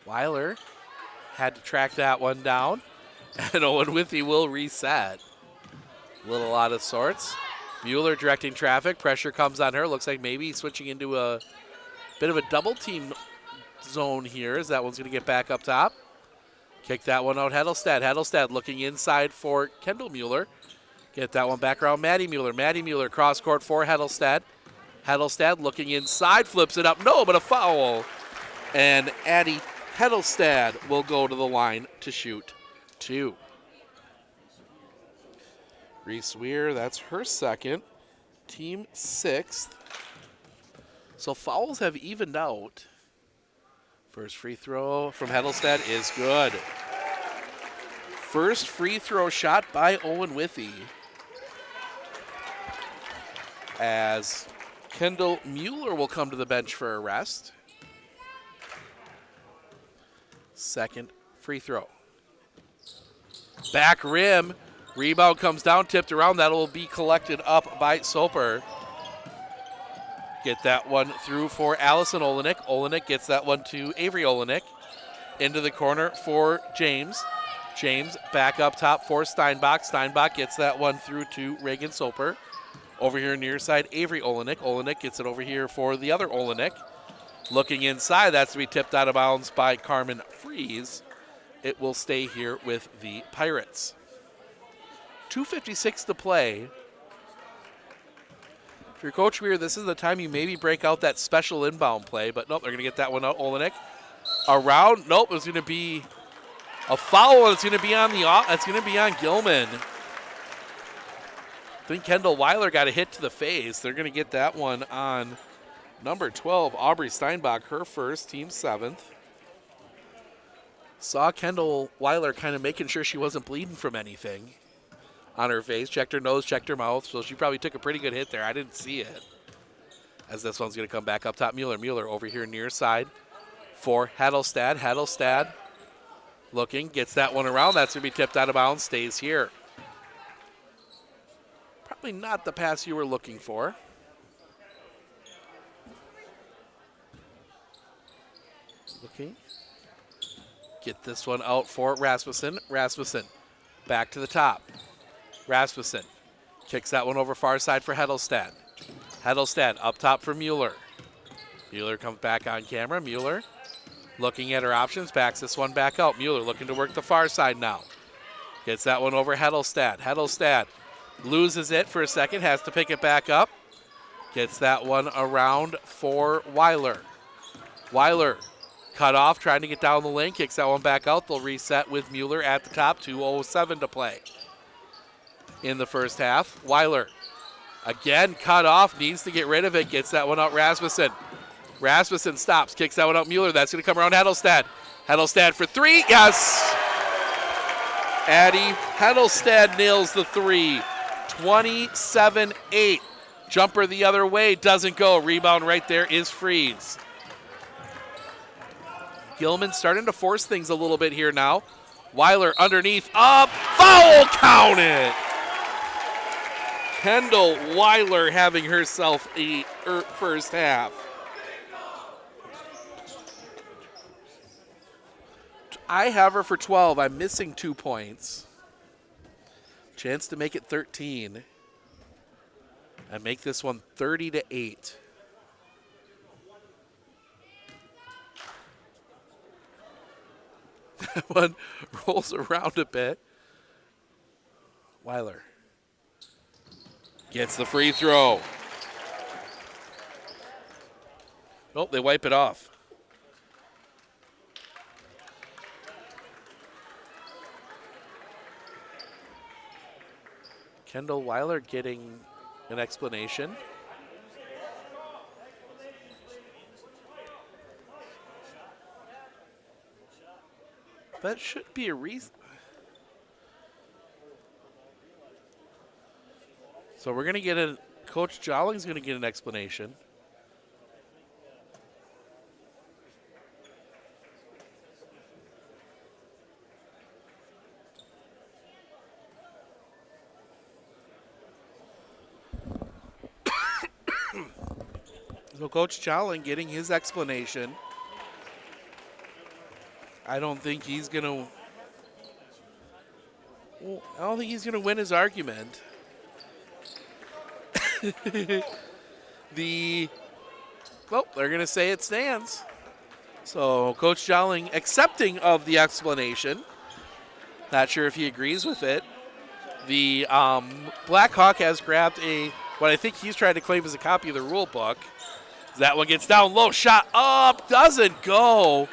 Weiler had to track that one down, and Owen-Withee will reset. A little out of sorts. Mueller directing traffic. Pressure comes on her. Looks like maybe switching into a bit of a double team zone here as that one's going to get back up top. Kick that one out, Heddlestad. Heddlestad looking inside for Kendall Mueller. Get that one back around Maddie Mueller. Maddie Mueller cross court for Heddlestad. Heddlestad looking inside, flips it up. No, but a foul. And Addie Heddlestad will go to the line to shoot 2. Reese Weir, that's her second. Team 6th. So fouls have evened out. First free throw from Heddlestad is good. First free throw shot by Owen-Withee. As Kendall Mueller will come to the bench for a rest. Second free throw. Back rim. Rebound comes down, tipped around. That will be collected up by Soper. Get that one through for Allison Olenek. Olenek gets that one to Avery Olenek. Into the corner for James. James back up top for Steinbach. Steinbach gets that one through to Reagan Soper. Over here near side, Avery Olenek. Olenek gets it over here for the other Olenek. Looking inside, that's to be tipped out of bounds by Carmen Freeze. It will stay here with the Pirates. 2:56 to play. If you're Coach Weir, this is the time you maybe break out that special inbound play, but nope, they're going to get that one out. Olenek around. Nope, it's going to be a foul, and it's going to be on Gilman. I think Kendall Weiler got a hit to the face. They're going to get that one on number 12, Aubrey Steinbach, her first, team 7th. Saw Kendall Weiler kind of making sure she wasn't bleeding from anything on her face. Checked her nose, checked her mouth, so she probably took a pretty good hit there. I didn't see it. As this one's going to come back up top. Mueller over here near side for Heddlestad. Heddlestad looking, gets that one around. That's going to be tipped out of bounds, stays here. Probably not the pass you were looking for. Looking. Get this one out for Rasmussen. Rasmussen back to the top. Rasmussen kicks that one over far side for Heddlestad. Heddlestad up top for Mueller. Mueller comes back on camera. Mueller looking at her options, backs this one back out. Mueller looking to work the far side now. Gets that one over Heddlestad. Heddlestad loses it for a second, has to pick it back up. Gets that one around for Weiler. Weiler cut off, trying to get down the lane, kicks that one back out. They'll reset with Mueller at the top, 2:07 to play in the first half. Weiler again cut off, needs to get rid of it, gets that one out Rasmussen. Rasmussen stops, kicks that one out Mueller. That's going to come around Heddlestad. Heddlestad for 3, yes! Addie Heddlestad nails the 3. 27-8. Jumper the other way, doesn't go. Rebound right there is Freeze. Gilman starting to force things a little bit here now. Weiler underneath, up, foul, count it. Kendall Weiler having herself a first half. I have her for 12. I'm missing 2 points. Chance to make it 13. And make this one 30-8. That one rolls around a bit. Weiler gets the free throw. Nope, they wipe it off. Kendall Weiler getting an explanation. That should be a reason. So we're going to get Coach Joling's going to get an explanation. So Coach Joling getting his explanation. I don't think he's going to. Well, I don't think he's going to win his argument. Well, they're going to say it stands. So Coach Joling accepting of the explanation. Not sure if he agrees with it. The Blackhawk has grabbed what I think he's trying to claim is a copy of the rule book. That one gets down low, shot up, doesn't go.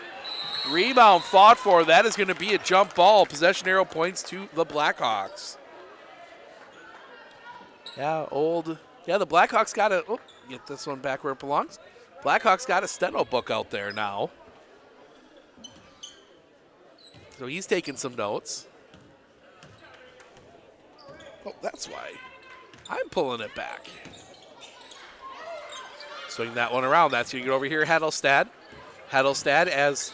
Rebound fought for. That is going to be a jump ball. Possession arrow points to the Blackhawks. The Blackhawks got get this one back where it belongs. Blackhawks got a steno book out there now. So he's taking some notes. Oh, that's why I'm pulling it back. Swing that one around. That's going to get over here. Hattelstad as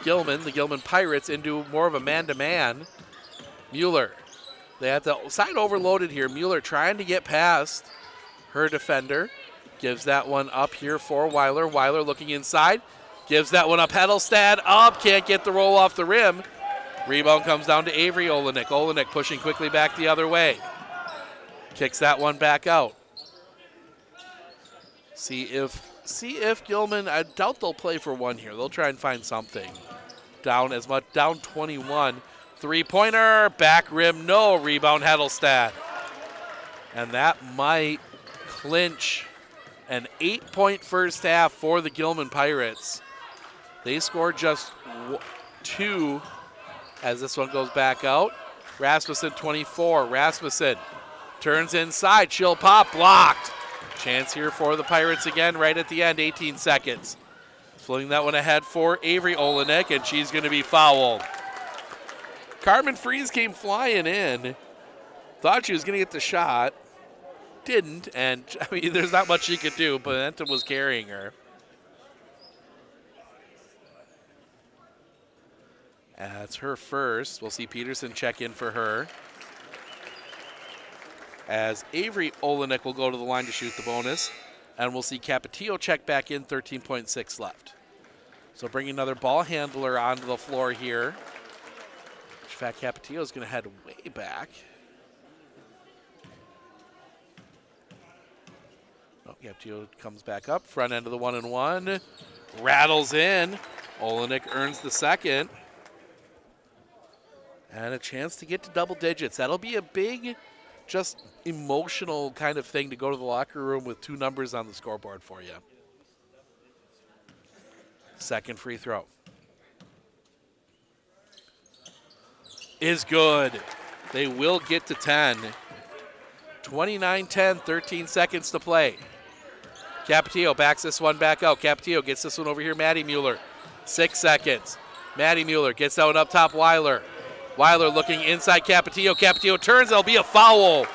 Gilman, the Gilman Pirates into more of a man-to-man. Mueller. They have the side overloaded here. Mueller trying to get past her defender. Gives that one up here for Weiler. Weiler looking inside. Gives that one up. Hattelstad up. Can't get the roll off the rim. Rebound comes down to Avery Olenek. Olenek pushing quickly back the other way. Kicks that one back out. See if Gilman, I doubt they'll play for one here. They'll try and find something. Down 21. Three-pointer, back rim, no. Rebound, Hattelstad. And that might clinch an 8-point first half for the Gilman Pirates. They scored just 2 as this one goes back out. Rasmussen, 24. Rasmussen turns inside. She'll pop, blocked. Chance here for the Pirates again right at the end, 18 seconds. Flinging that one ahead for Avery Olenek, and she's going to be fouled. Carmen Freeze came flying in. Thought she was going to get the shot. Didn't, and I mean, there's not much she could do, but Anthem was carrying her. That's her first. We'll see Peterson check in for her. As Avery Olenek will go to the line to shoot the bonus. And we'll see Capetillo check back in, 13.6 left. So bringing another ball handler onto the floor here. In fact, Capetillo is going to head way back. Oh, Capetillo comes back up. Front end of the 1-and-1. Rattles in. Olenek earns the second. And a chance to get to double digits. That'll be a big, just emotional kind of thing to go to the locker room with 2 numbers on the scoreboard for you. Second free throw is good. They will get to 10. 29-10, 13 seconds to play. Capetillo backs this one back out. Capetillo gets this one over here, Maddie Mueller. 6 seconds. Maddie Mueller gets that one up top, Weiler. Weiler looking inside Capetillo. Capetillo turns, there'll be a foul.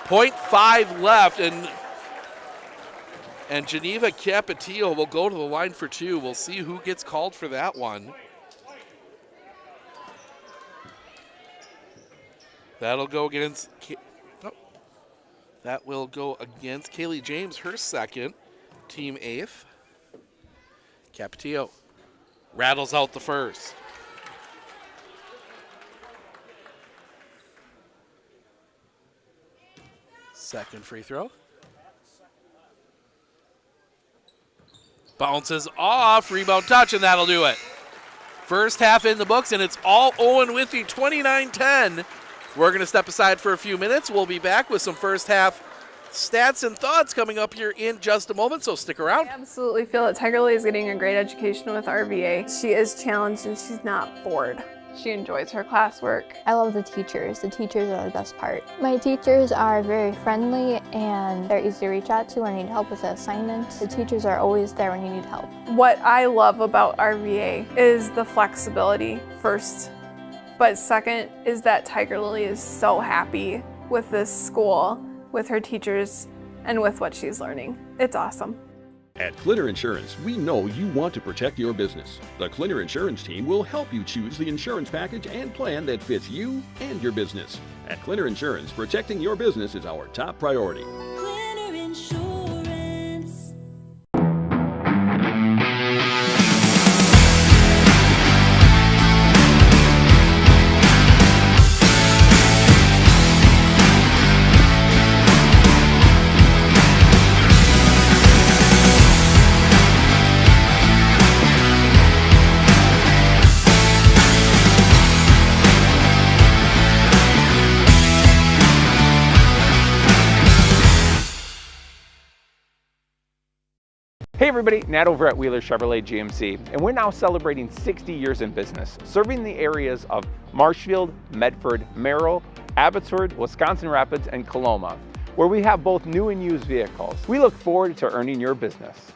0.5 left, and Geneva Capetillo will go to the line for 2. We'll see who gets called for that one. That'll go against That will go against Kaylee James, her second, team 8th. Capetillo rattles out the first. Second free throw. Bounces off, rebound touch, and that'll do it. First half in the books, and it's all Owen-Withee, 29-10. We're going to step aside for a few minutes. We'll be back with some first half stats and thoughts coming up here in just a moment, so stick around. I absolutely feel that Tiger Lily is getting a great education with RVA. She is challenged and she's not bored. She enjoys her classwork. I love the teachers. The teachers are the best part. My teachers are very friendly and they're easy to reach out to when you need help with assignments. The teachers are always there when you need help. What I love about RVA is the flexibility first, but second is that Tiger Lily is so happy with this school, with her teachers, and with what she's learning. It's awesome. At Clinner Insurance, we know you want to protect your business. The Clinner Insurance team will help you choose the insurance package and plan that fits you and your business. At Clinner Insurance, protecting your business is our top priority. Clinner Insurance. Hey everybody, Nat over at Wheeler Chevrolet GMC, and we're now celebrating 60 years in business, serving the areas of Marshfield, Medford, Merrill, Abbotsford, Wisconsin Rapids, and Coloma, where we have both new and used vehicles. We look forward to earning your business.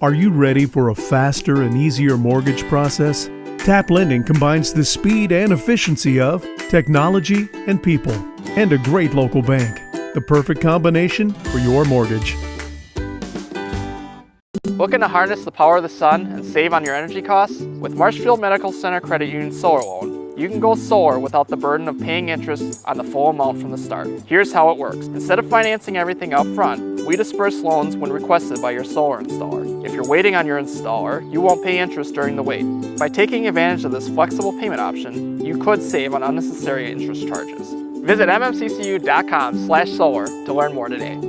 Are you ready for a faster and easier mortgage process? TAP Lending combines the speed and efficiency of technology and people, and a great local bank. The perfect combination for your mortgage. Looking to harness the power of the sun and save on your energy costs? With Marshfield Medical Center Credit Union Solar Loan, you can go solar without the burden of paying interest on the full amount from the start. Here's how it works. Instead of financing everything up front, we disperse loans when requested by your solar installer. If you're waiting on your installer, you won't pay interest during the wait. By taking advantage of this flexible payment option, you could save on unnecessary interest charges. Visit mmccu.com/solar to learn more today.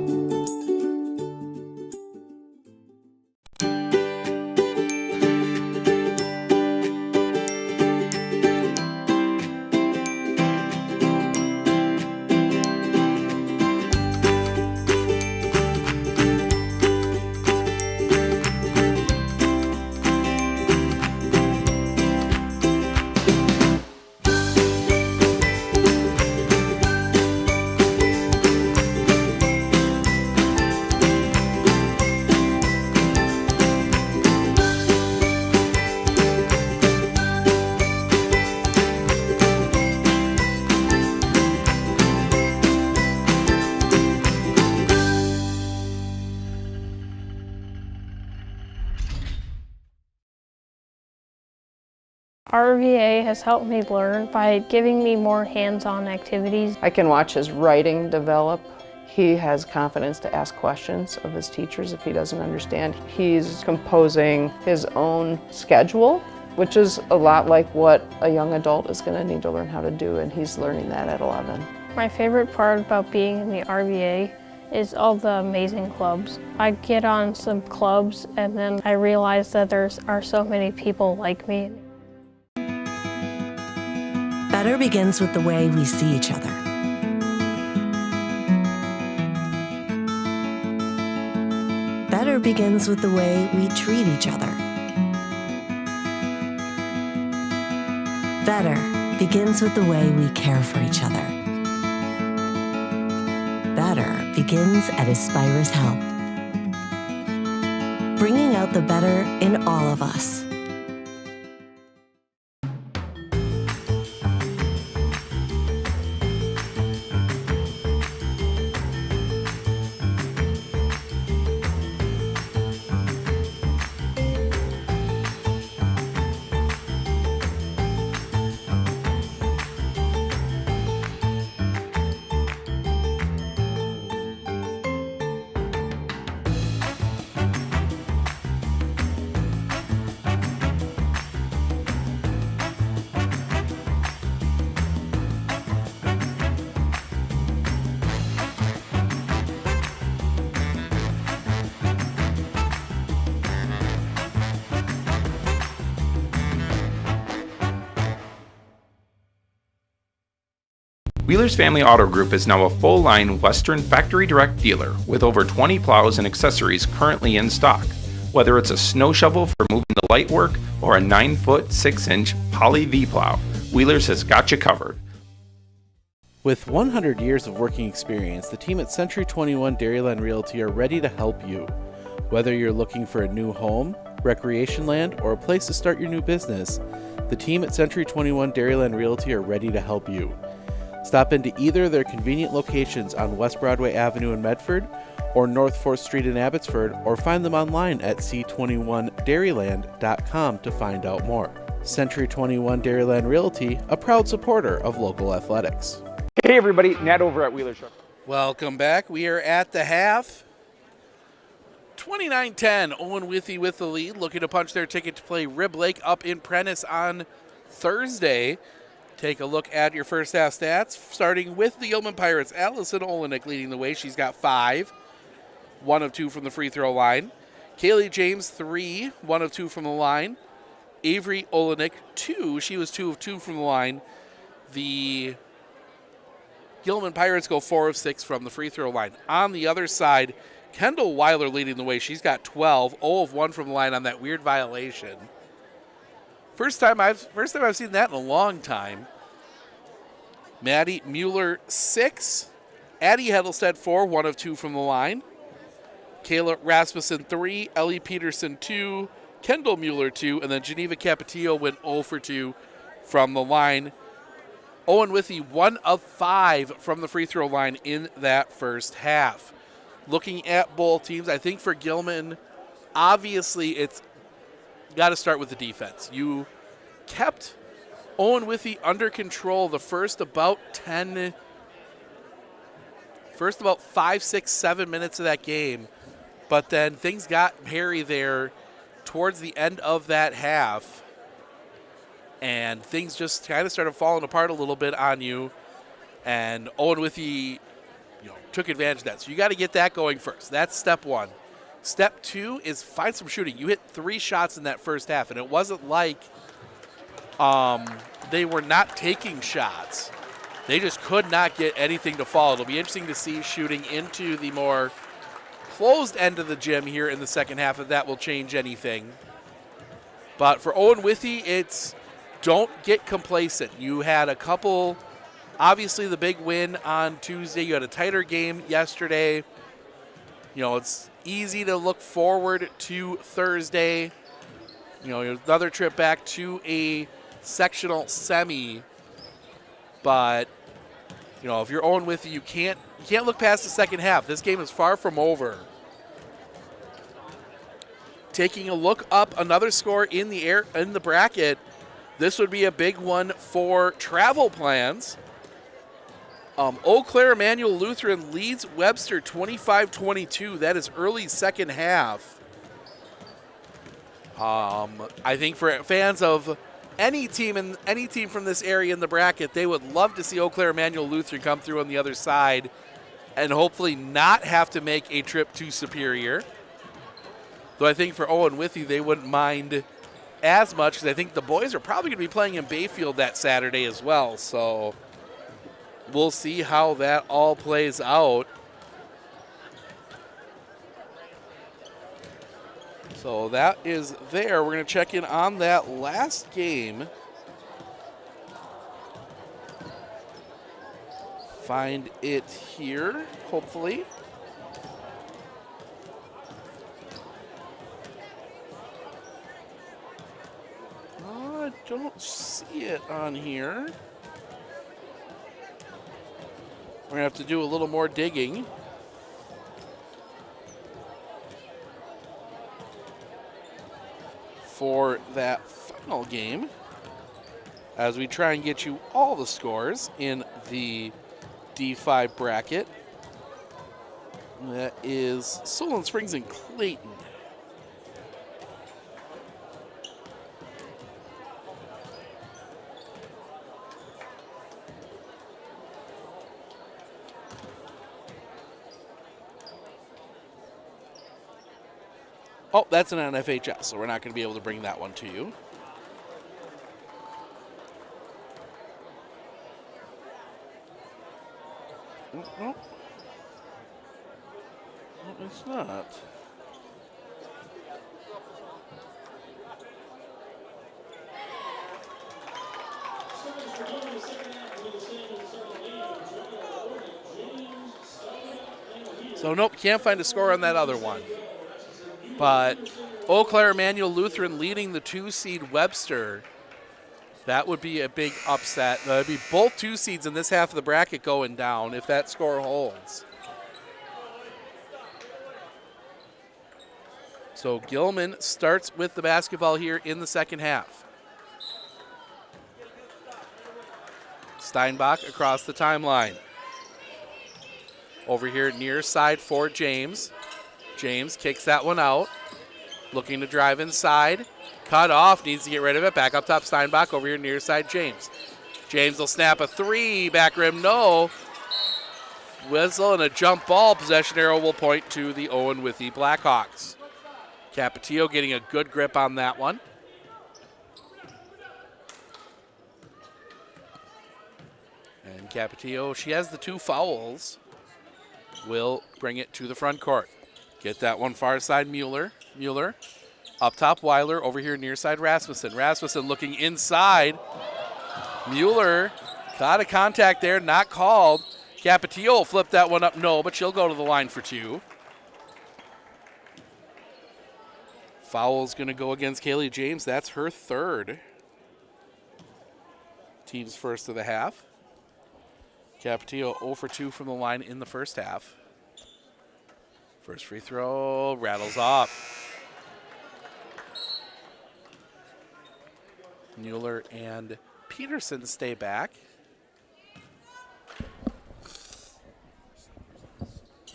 RVA has helped me learn by giving me more hands-on activities. I can watch his writing develop. He has confidence to ask questions of his teachers if he doesn't understand. He's composing his own schedule, which is a lot like what a young adult is going to need to learn how to do, and he's learning that at 11. My favorite part about being in the RVA is all the amazing clubs. I get on some clubs and then I realize that there are so many people like me. Better begins with the way we see each other. Better begins with the way we treat each other. Better begins with the way we care for each other. Better begins at Aspirus Health, bringing out the better in all of us. Wheeler's Family Auto Group is now a full-line Western factory direct dealer with over 20 plows and accessories currently in stock. Whether it's a snow shovel for moving the light work or a 9-foot 6-inch Poly V plow, Wheeler's has got you covered. With 100 years of working experience, the team at Century 21 Dairyland Realty are ready to help you. Whether you're looking for a new home, recreation land, or a place to start your new business, the team at Century 21 Dairyland Realty are ready to help you. Stop into either of their convenient locations on West Broadway Avenue in Medford or North 4th Street in Abbotsford, or find them online at c21dairyland.com to find out more. Century 21 Dairyland Realty, a proud supporter of local athletics. Hey everybody, Nat over at Wheeler Chevrolet. Welcome back. We are at the half. 29-10, Owen-Withee with the lead, looking to punch their ticket to play Rib Lake up in Prentice on Thursday. Take a look at your first half stats, starting with the Gilman Pirates. Allison Olenek leading the way. She's got 5, 1 of 2 from the free throw line. Kaylee James, 3, 1 of 2 from the line. Avery Olenek, 2. She was 2 of 2 from the line. The Gilman Pirates go 4 of 6 from the free throw line. On the other side, Kendall Weiler leading the way. She's got 12, 0 of 1 from the line on that weird violation. First time I've seen that in a long time. Maddie Mueller, 6. Addie Heddlestead, 4, 1 of 2 from the line. Kayla Rasmussen, 3. Ellie Peterson, 2. Kendall Mueller, 2. And then Geneva Capetillo went 0 for 2 from the line. Owen-Withee, 1 of 5 from the free throw line in that first half. Looking at both teams, I think for Gilman, obviously it's got to start with the defense. You kept Owen-Withee under control the first about 5, 6, 7 minutes of that game, but then things got hairy there towards the end of that half, and things just kind of started falling apart a little bit on you, and Owen-Withee took advantage of that. So you got to get that going first. That's step 1. Step 2 is find some shooting. You hit 3 shots in that first half, and it wasn't like they were not taking shots. They just could not get anything to fall. It'll be interesting to see shooting into the more closed end of the gym here in the second half, if that will change anything. But for Owen-Withee, it's don't get complacent. You had a couple, obviously the big win on Tuesday. You had a tighter game yesterday. It's easy to look forward to Thursday. Another trip back to a sectional semi. But, if you're Owen-Withee, you can't look past the second half. This game is far from over. Taking a look up, another score in the bracket. This would be a big one for travel plans. Eau Claire Emmanuel Lutheran leads Webster 25-22. That is early second half. I think for fans of any team from this area in the bracket, they would love to see Eau Claire Emmanuel Lutheran come through on the other side and hopefully not have to make a trip to Superior. Though I think for Owen-Withee, they wouldn't mind as much, because I think the boys are probably going to be playing in Bayfield that Saturday as well. So we'll see how that all plays out. So that is there. We're going to check in on that last game. Find it here, hopefully. I don't see it on here. We're going to have to do a little more digging. For that final game, as we try and get you all the scores in the D5 bracket. That is Solon Springs and Clayton. Oh, that's an NFHS, so we're not going to be able to bring that one to you. No, it's not. So nope, can't find a score on that other one. But Eau Claire Emmanuel Lutheran leading the 2-seed Webster. That would be a big upset. That would be both 2 seeds in this half of the bracket going down if that score holds. So Gilman starts with the basketball here in the second half. Steinbach across the timeline. Over here near side for James. James kicks that one out. Looking to drive inside. Cut off, needs to get rid of it. Back up top, Steinbach. Over here near side, James. James will snap a 3. Back rim, no. Whistle and a jump ball. Possession arrow will point to the Owen-Withee Blackhawks. Capetillo getting a good grip on that one. And Capetillo, she has the 2 fouls. Will bring it to the front court. Get that one far side, Mueller. Up top, Weiler. Over here near side, Rasmussen. Rasmussen looking inside. Mueller caught a contact there, not called. Capetillo will flip that one up, no, but she'll go to the line for 2. Foul's going to go against Kaylee James. That's her 3rd. Team's first of the half. Capetillo 0 for 2 from the line in the first half. First free throw rattles off. Mueller and Peterson stay back.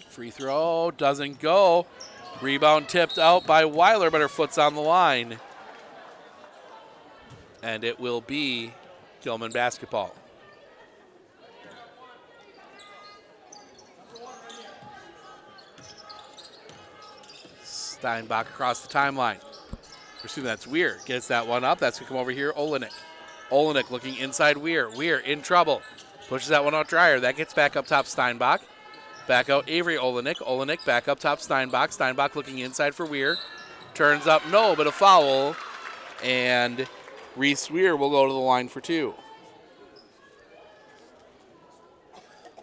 Free throw doesn't go. Rebound tipped out by Weiler, but her foot's on the line. And it will be Gilman basketball. Steinbach across the timeline. Assuming that's Weir. Gets that one up. That's going to come over here, Olenek. Olenek looking inside Weir. Weir in trouble. Pushes that one out Dreyer. That gets back up top Steinbach. Back out Avery Olenek. Olenek back up top Steinbach. Steinbach looking inside for Weir. Turns up, no, but a foul. And Reese Weir will go to the line for 2.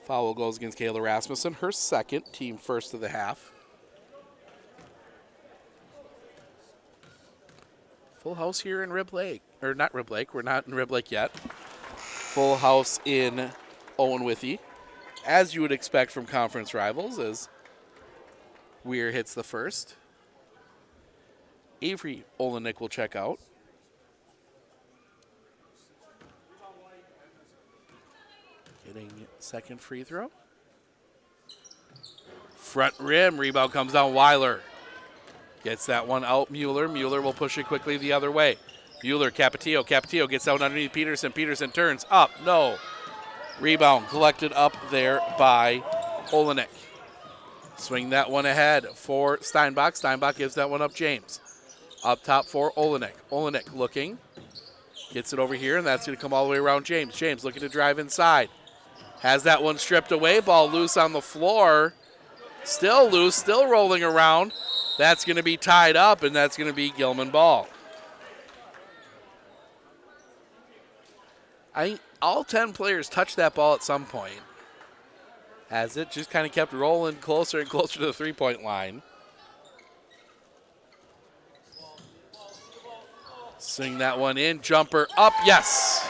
Foul goes against Kayla Rasmussen. Her 2nd, team first of the half. Full house here in Rib Lake. Or not Rib Lake. We're not in Rib Lake yet. Full house in Owen-Withee. As you would expect from conference rivals, as Weir hits the first. Avery Olenek will check out. Getting 2nd free throw. Front rim. Rebound comes down Weiler. Gets that one out, Mueller. Mueller will push it quickly the other way. Mueller, Capetillo. Capetillo gets out underneath Peterson. Peterson turns up, no. Rebound collected up there by Olenek. Swing that one ahead for Steinbach. Steinbach gives that one up James. Up top for Olenek. Olenek looking. Gets it over here, and that's going to come all the way around James. James looking to drive inside. Has that one stripped away. Ball loose on the floor. Still loose, still rolling around. That's going to be tied up, and that's going to be Gilman ball. All 10 players touched that ball at some point, as it just kind of kept rolling closer and closer to the three-point line. Swing that one in, jumper up, yes.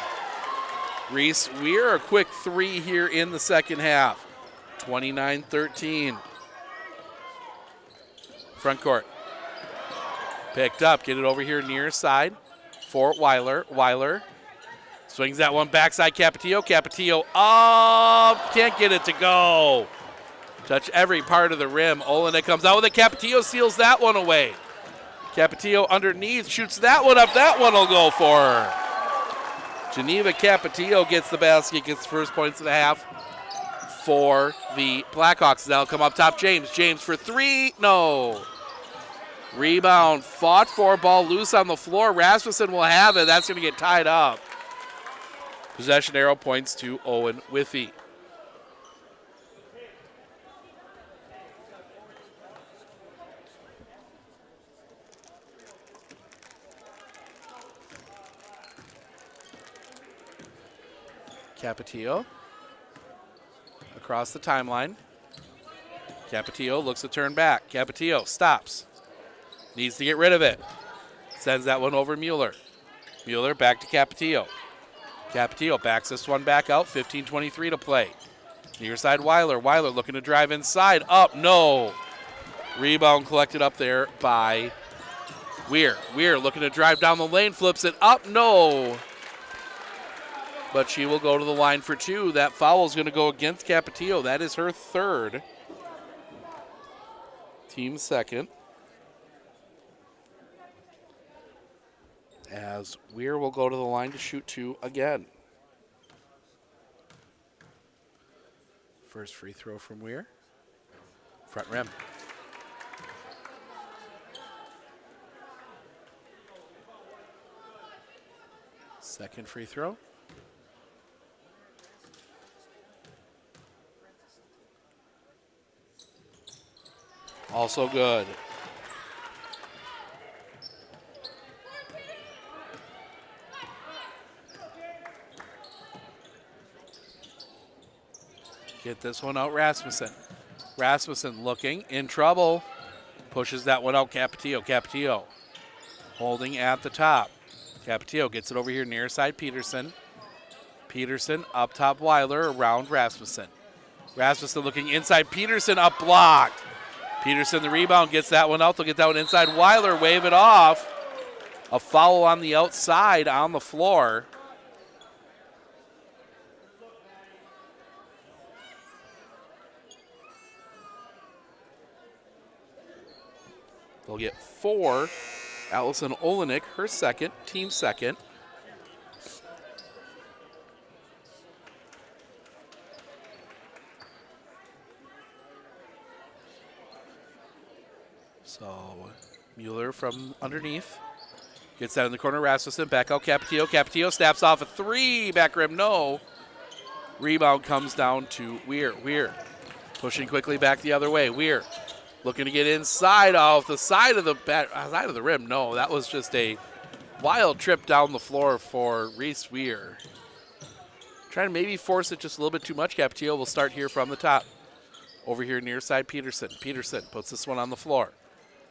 Reese Weir, a quick 3 here in the second half. 29-13. Front court. Picked up, get it over here near side for Weiler. Weiler swings that one backside, Capetillo. Capetillo up, can't get it to go. Touch every part of the rim. Olenek comes out with it. Capetillo seals that one away. Capetillo underneath, shoots that one up. That one will go for her. Geneva Capetillo gets the basket, gets the first points of the half for the Blackhawks. That'll come up top, James. James for 3, no. Rebound, fought for, ball loose on the floor. Rasmussen will have it. That's going to get tied up. Possession arrow points to Owen-Withee. Capetillo across the timeline. Capetillo looks to turn back. Capetillo stops. Needs to get rid of it. Sends that one over Mueller. Mueller back to Capetillo. Capetillo backs this one back out. 15:23 to play. Near side Weiler. Weiler looking to drive inside. Up, no. Rebound collected up there by Weir. Weir looking to drive down the lane. Flips it up, no. But she will go to the line for two. That foul is going to go against Capetillo. That is her third. Team second. As Weir will go to the line to shoot two again. First free throw from Weir. Front rim. Second free throw. Also good. Get this one out, Rasmussen. Rasmussen looking, in trouble. Pushes that one out, Capetillo. Capetillo holding at the top. Capetillo gets it over here near side Peterson. Peterson up top Weiler, around Rasmussen. Rasmussen looking inside, Peterson up blocked. Peterson the rebound, gets that one out. They'll get that one inside. Weiler wave it off. A foul on the outside on the floor. They'll get four. Allison Olenek, her second, team second. So Mueller from underneath. Gets that in the corner, Rasmussen, back out Capetillo. Capetillo snaps off a three, back rim, no. Rebound comes down to Weir. Weir pushing quickly back the other way. Weir looking to get inside off the side of the rim. No, that was just a wild trip down the floor for Reese Weir. Trying to maybe force it just a little bit too much. Capetillo will start here from the top. Over here near side Peterson. Peterson puts this one on the floor.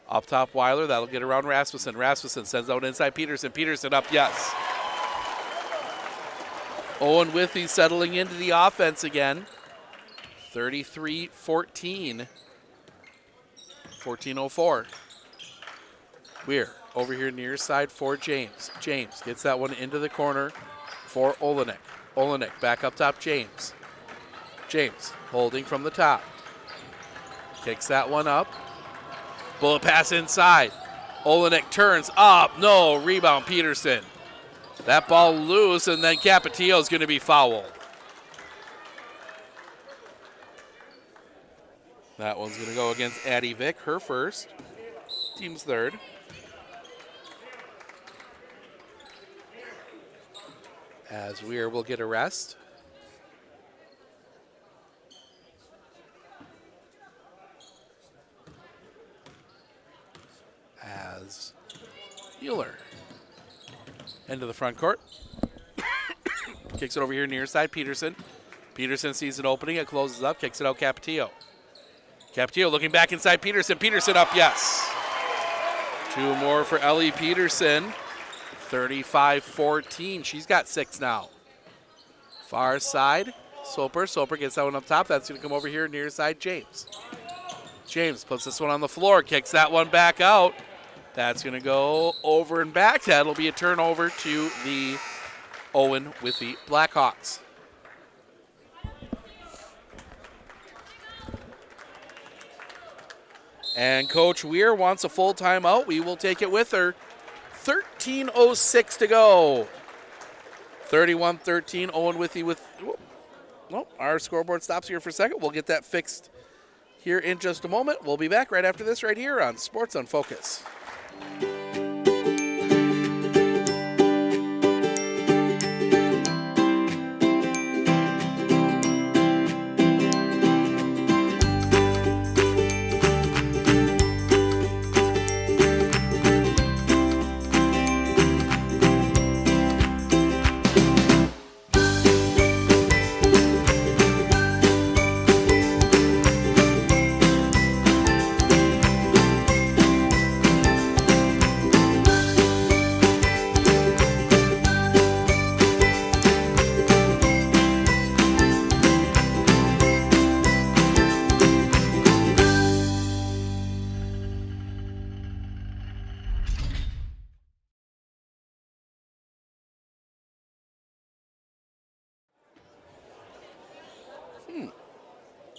Up top Weiler, that'll get around Rasmussen. Rasmussen sends out inside Peterson. Peterson up, yes. Owen-Withee settling into the offense again. 33-14. 14:04. Weir over here near side for James. James gets that one into the corner for Olenek. Olenek back up top, James. James holding from the top. Kicks that one up. Bullet pass inside. Olenek turns up. No, rebound Peterson. That ball loose, and then Capetillo is going to be fouled. That one's going to go against Addie Vick, her first. Team's third. As Weir will get a rest. As Mueller into the front court. Kicks it over here near side Peterson. Peterson sees an opening, it closes up, kicks it out Capetillo. Capetillo looking back inside Peterson. Peterson up, yes. Two more for Ellie Peterson. 35-14. She's got 6 now. Far side, Soper. Soper gets that one up top. That's going to come over here near side James. James puts this one on the floor, kicks that one back out. That's going to go over and back. That'll be a turnover to the Owen-Withee Blackhawks. And Coach Weir wants a full timeout. We will take it with her. 13:06 to go. 31-13, Owen-Withee with, well, our scoreboard stops here for a second. We'll get that fixed here in just a moment. We'll be back right after this right here on Sports on Focus.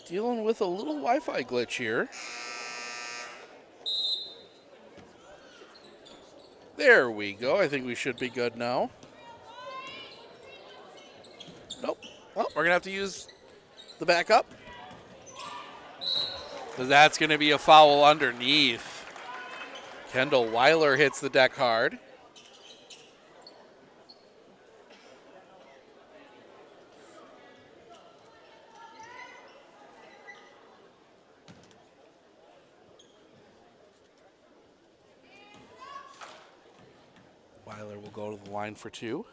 Dealing with a little Wi-Fi glitch here. There we go. I think we should be good now. Nope. Well, we're going to have to use the backup. That's going to be a foul underneath. Kendall Weiler hits the deck hard. Weiler will go to the line for 2.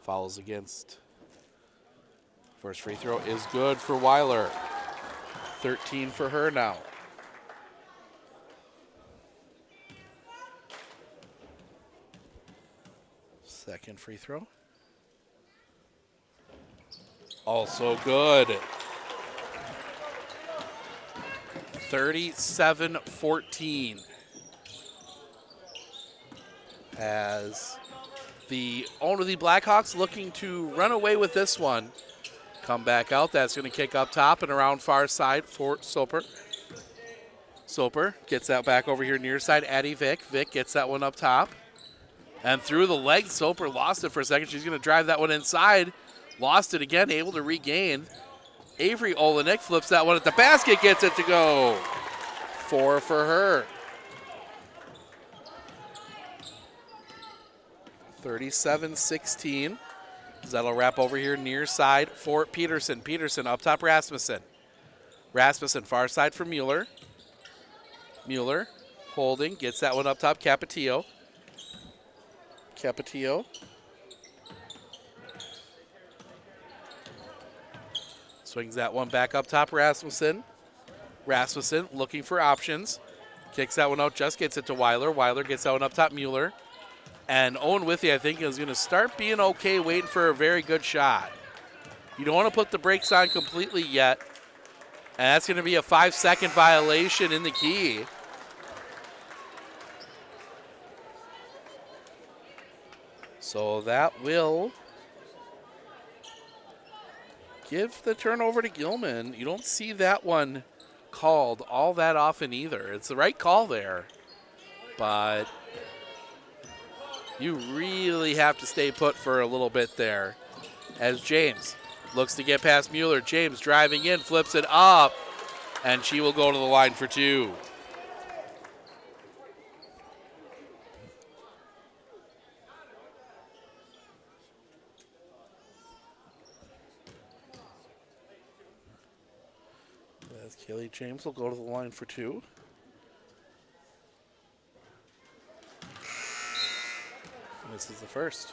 Fouls against. First free throw is good for Weiler. 13 for her now. Second free throw. Also good. 37-14. As the owner of the Blackhawks looking to run away with this one. Come back out. That's going to kick up top and around far side for Soper. Soper gets that back over here near side. Addie Vick. Vick gets that one up top. And through the legs, Soper lost it for a second. She's going to drive that one inside. Lost it again, able to regain. Avery Olenek flips that one at the basket, gets it to go. 4 for her. 37-16. Zettel wrap over here near side for Peterson. Peterson up top, Rasmussen. Rasmussen far side for Mueller. Mueller holding, gets that one up top, Capetillo. Capetillo. Swings that one back up top, Rasmussen. Rasmussen looking for options. Kicks that one out, just gets it to Weiler. Weiler gets that one up top, Mueller. And Owen-Withee, I think, is going to start being okay, waiting for a very good shot. You don't want to put the brakes on completely yet. And that's going to be a 5-second violation in the key. So that will give the turnover to Gilman. You don't see that one called all that often either. It's the right call there, but you really have to stay put for a little bit there. As James looks to get past Mueller. James driving in, flips it up, and she will go to the line for 2. As Kaylee James will go to the line for 2. And this is the first.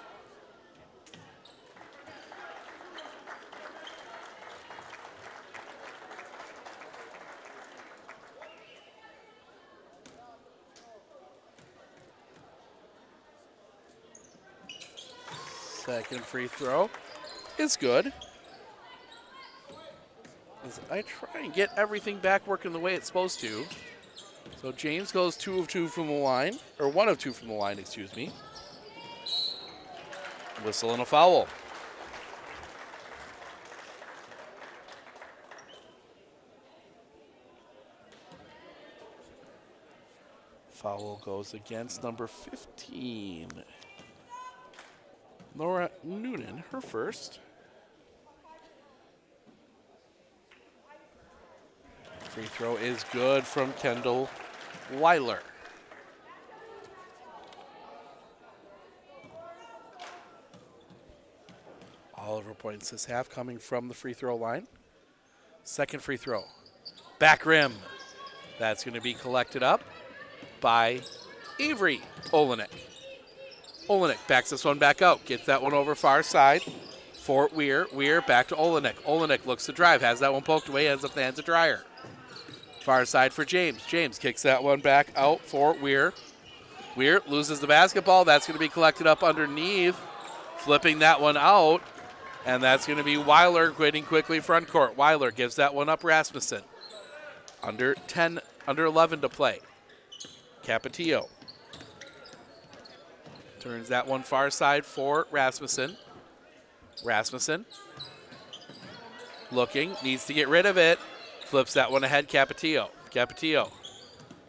Second free throw is good. As I try and get everything back working the way it's supposed to. So James goes 2 of 2 from the line, or 1 of 2 from the line, excuse me. Whistle and a foul. Foul goes against number 15. Laura Noonan, her first. Free throw is good from Kendall Weiler. All of her points this half coming from the free throw line. Second free throw. Back rim. That's going to be collected up by Avery Olenek. Olenek backs this one back out. Gets that one over far side for Weir. Weir back to Olenek. Olenek looks to drive. Has that one poked away. Ends up the hands of Dreyer. Far side for James. James kicks that one back out for Weir. Weir loses the basketball. That's going to be collected up underneath. Flipping that one out. And that's going to be Weiler quitting quickly front court. Weiler gives that one up Rasmussen. Under 11 to play. Capetillo. Turns that one far side for Rasmussen. Rasmussen Looking, needs to get rid of it. Flips that one ahead, Capetillo. Capetillo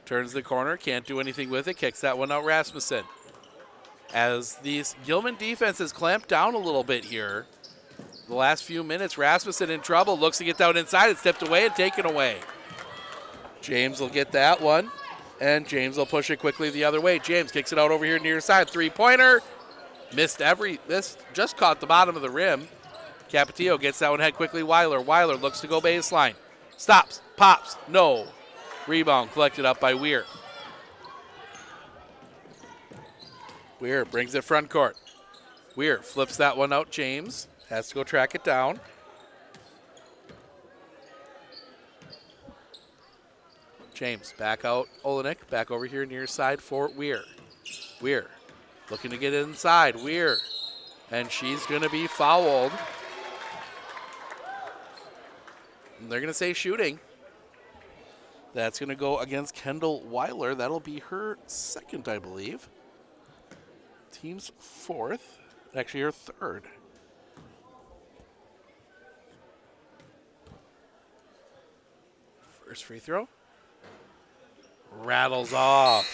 turns the corner, can't do anything with it, kicks that one out, Rasmussen. As these Gilman defenses clamp down a little bit here. The last few minutes, Rasmussen in trouble, looks to get down inside, it's tipped away and taken away. James will get that one, and James will push it quickly the other way. James kicks it out over here near side, three-pointer. Missed, just caught the bottom of the rim. Capetillo gets that one ahead quickly, Weiler. Weiler looks to go baseline. Stops, pops, no. Rebound collected up by Weir. Weir brings it front court. Weir flips that one out, James. Has to go track it down. James back out, Olenek, back over here near side for Weir. Weir looking to get inside, Weir. And she's gonna be fouled. And they're gonna say shooting. That's gonna go against Kendall Weiler. That'll be her second, I believe. Team's fourth, actually her third. First free throw. Rattles off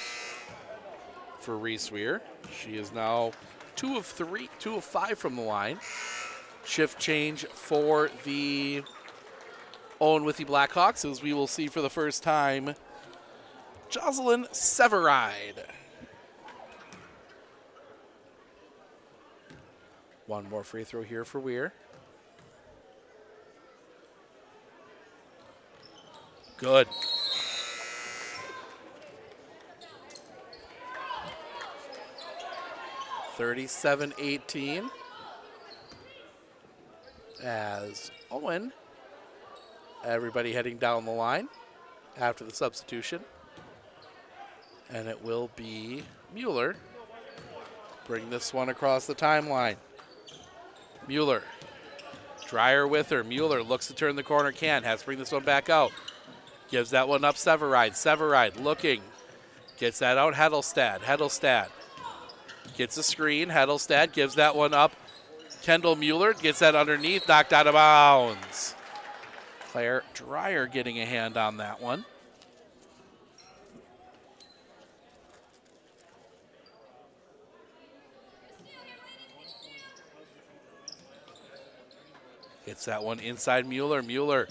for Reese Weir. She is now 2 of 5 from the line. Shift change for the Owen-Withee Blackhawks, as we will see for the first time Jocelyn Severide. One more free throw here for Weir. Good. (37-18) as Owen, everybody heading down the line after the substitution. And it will be Mueller. Bring this one across the timeline. Mueller. Dreyer with her. Mueller looks to turn the corner, can. Has to bring this one back out. Gives that one up, Severide. Severide looking. Gets that out, Heddlestad. Heddlestad gets a screen. Heddlestad gives that one up. Kendall Mueller gets that underneath, knocked out of bounds. Claire Dreyer getting a hand on that one. Gets that one inside Mueller. Mueller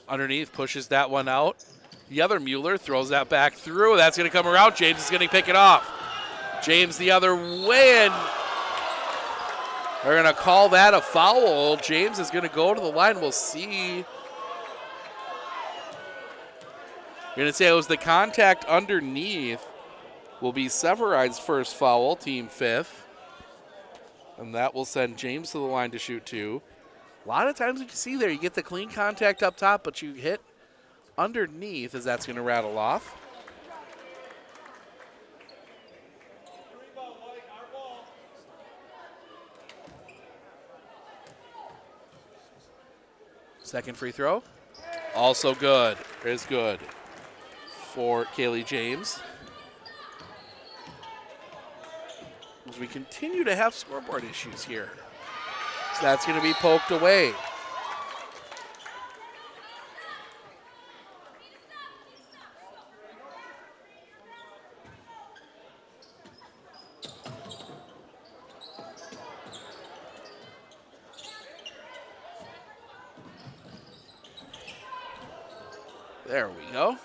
underneath, pushes that one out. The other Mueller throws that back through. That's going to come around. James is going to pick it off. James the other way, and they're going to call that a foul. James is going to go to the line. We'll see. You're going to say it was the contact underneath. Will be Severide's first foul, team fifth. And that will send James to the line to shoot two. A lot of times you can see there, you get the clean contact up top, but you hit underneath as that's going to rattle off. Second free throw, also good. Is good for Kaylee James. As we continue to have scoreboard issues here. So that's going to be poked away. There we go.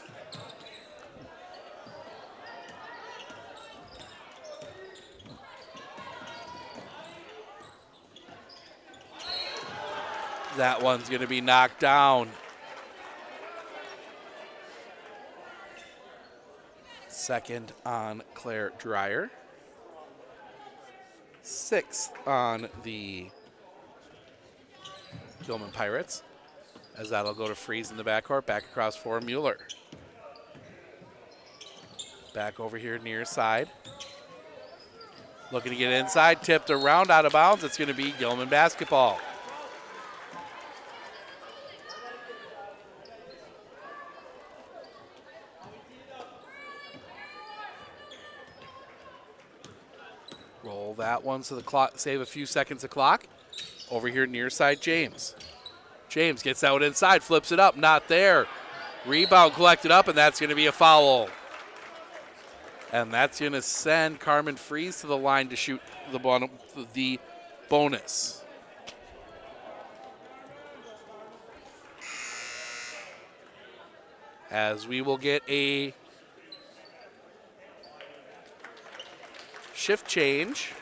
That one's going to be knocked down. Second on Claire Dreyer. Sixth on the Gilman Pirates. As that'll go to Freeze in the backcourt, back across for Mueller. Back over here near side. Looking to get inside, tipped around, out of bounds. It's going to be Gilman basketball. Roll that one so the clock, save a few seconds of clock. Over here near side, James. James gets that one inside, flips it up, not there. Rebound collected up, and that's going to be a foul. And that's going to send Carmen Freeze to the line to shoot the bonus. As we will get a shift change.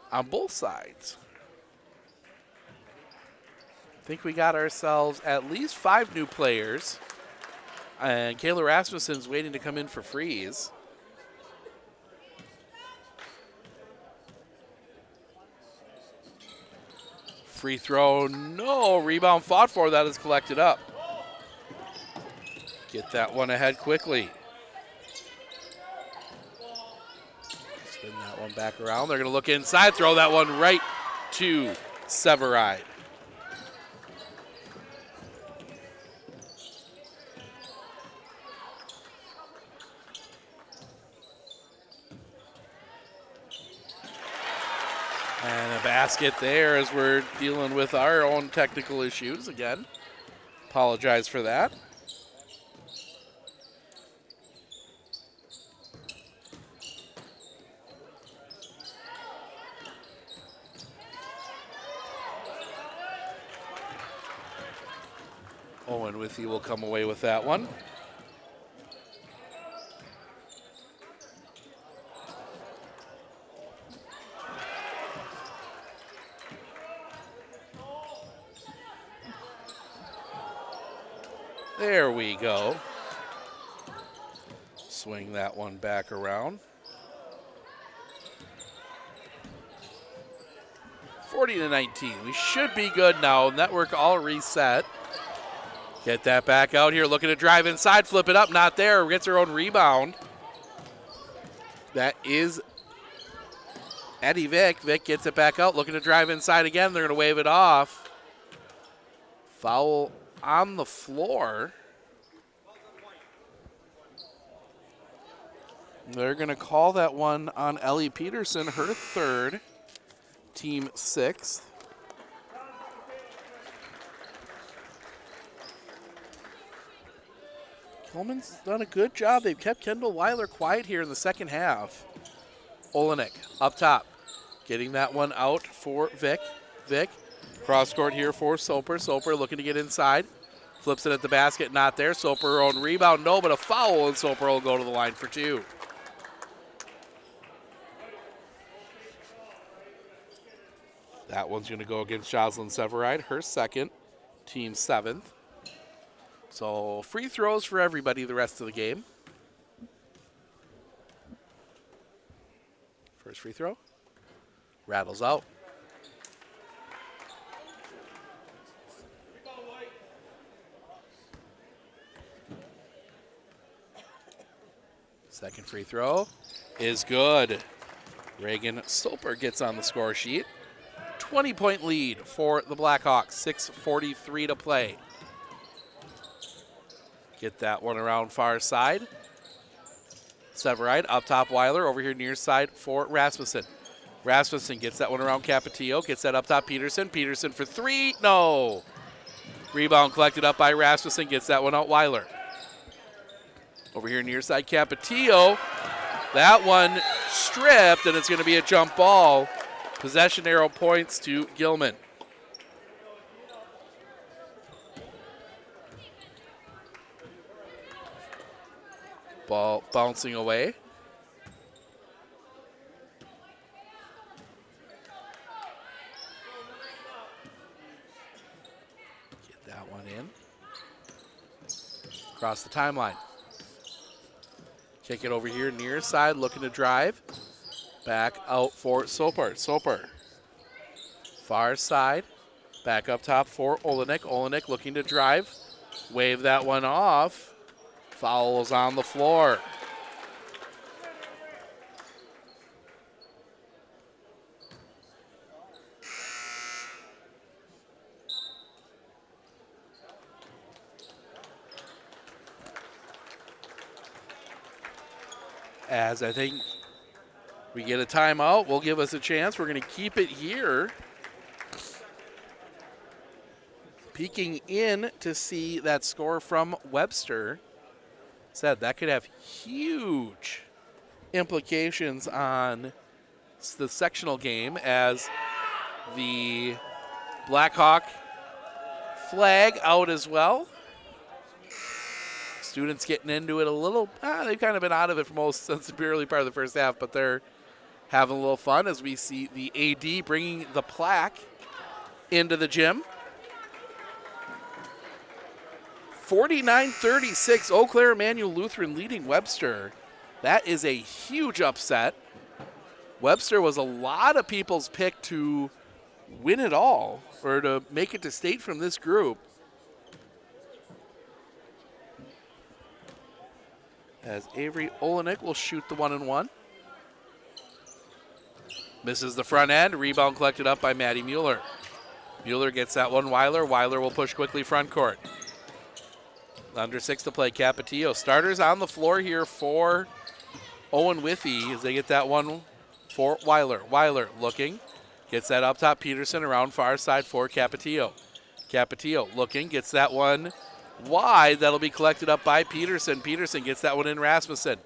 On both sides. I think we got ourselves at least 5 new players. And Kayla Rasmussen's waiting to come in for Freeze. Free throw, no. Rebound fought for, that is collected up. Get that one ahead quickly. Spin that one back around. They're going to look inside, throw that one right to Severide. And a basket there as we're dealing with our own technical issues again. Apologize for that. Owen-Withee will come away with that one. There we go. Swing that one back around. 40-19. We should be good now. Network all reset. Get that back out here. Looking to drive inside. Flip it up. Not there. Gets her own rebound. That is Eddie Vick. Vick gets it back out. Looking to drive inside again. They're going to wave it off. Foul on the floor. They're going to call that one on Ellie Peterson, her third, team sixth. Gilman's done a good job. They've kept Kendall Weiler quiet here in the second half. Olenek up top, getting that one out for Vick. Vick. Cross court here for Soper. Soper looking to get inside. Flips it at the basket, not there. Soper on rebound, no, but a foul, and Soper will go to the line for 2. That one's going to go against Jocelyn Severide, her second, team 7th. So free throws for everybody the rest of the game. First free throw. Rattles out. Second free throw is good. Reagan Soper gets on the score sheet. 20-point lead for the Blackhawks, 6:43 to play. Get that one around far side. Severide up top Weiler, over here near side for Rasmussen. Rasmussen gets that one around Capetillo, gets that up top Peterson. Peterson for 3, no. Rebound collected up by Rasmussen, gets that one out Weiler. Over here near side Capetillo. That one stripped, and it's going to be a jump ball. Possession arrow points to Gilman. Ball bouncing away. Get that one in. Across the timeline. Kick it over here near side, looking to drive. Back out for Soper. Soper. Far side. Back up top for Olenek. Olenek looking to drive. Wave that one off. Foul is on the floor. As I think we get a timeout, will give us a chance. We're going to keep it here. Peeking in to see that score from Webster. Said that could have huge implications on the sectional game as the Blackhawk flag out as well. Students getting into it a little. They've kind of been out of it for most since the early part of the first half, but they're having a little fun as we see the AD bringing the plaque into the gym. 49-36, Eau Claire Emmanuel Lutheran leading Webster. That is a huge upset. Webster was a lot of people's pick to win it all or to make it to state from this group. As Avery Olenek will shoot the 1-and-1. Misses the front end. Rebound collected up by Maddie Mueller. Mueller gets that one. Weiler. Weiler will push quickly front court. Under 6 to play. Capetillo. Starters on the floor here for Owen-Withee as they get that one for Weiler. Weiler looking. Gets that up top. Peterson around far side for Capetillo. Capetillo looking. Gets that one wide. That'll be collected up by Peterson. Peterson gets that one in Rasmussen.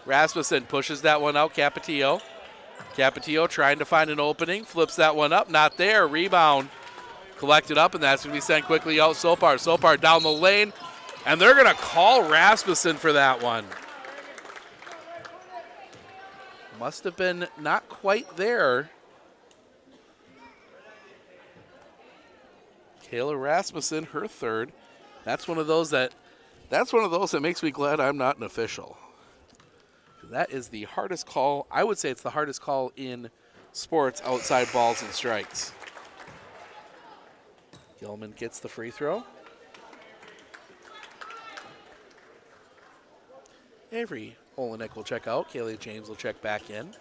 Rasmussen pushes that one out. Capetillo. Capetillo trying to find an opening. Flips that one up. Not there. Rebound collected up, and that's going to be sent quickly out. Sopar. Sopar down the lane. And they're going to call Rasmussen for that one. Must have been not quite there. Kayla Rasmussen, her third. That's one of those that makes me glad I'm not an official. That is the hardest call. I would say it's the hardest call in sports outside balls and strikes. Gilman gets the free throw. Avery Olenek will check out. Kaylee James will check back in.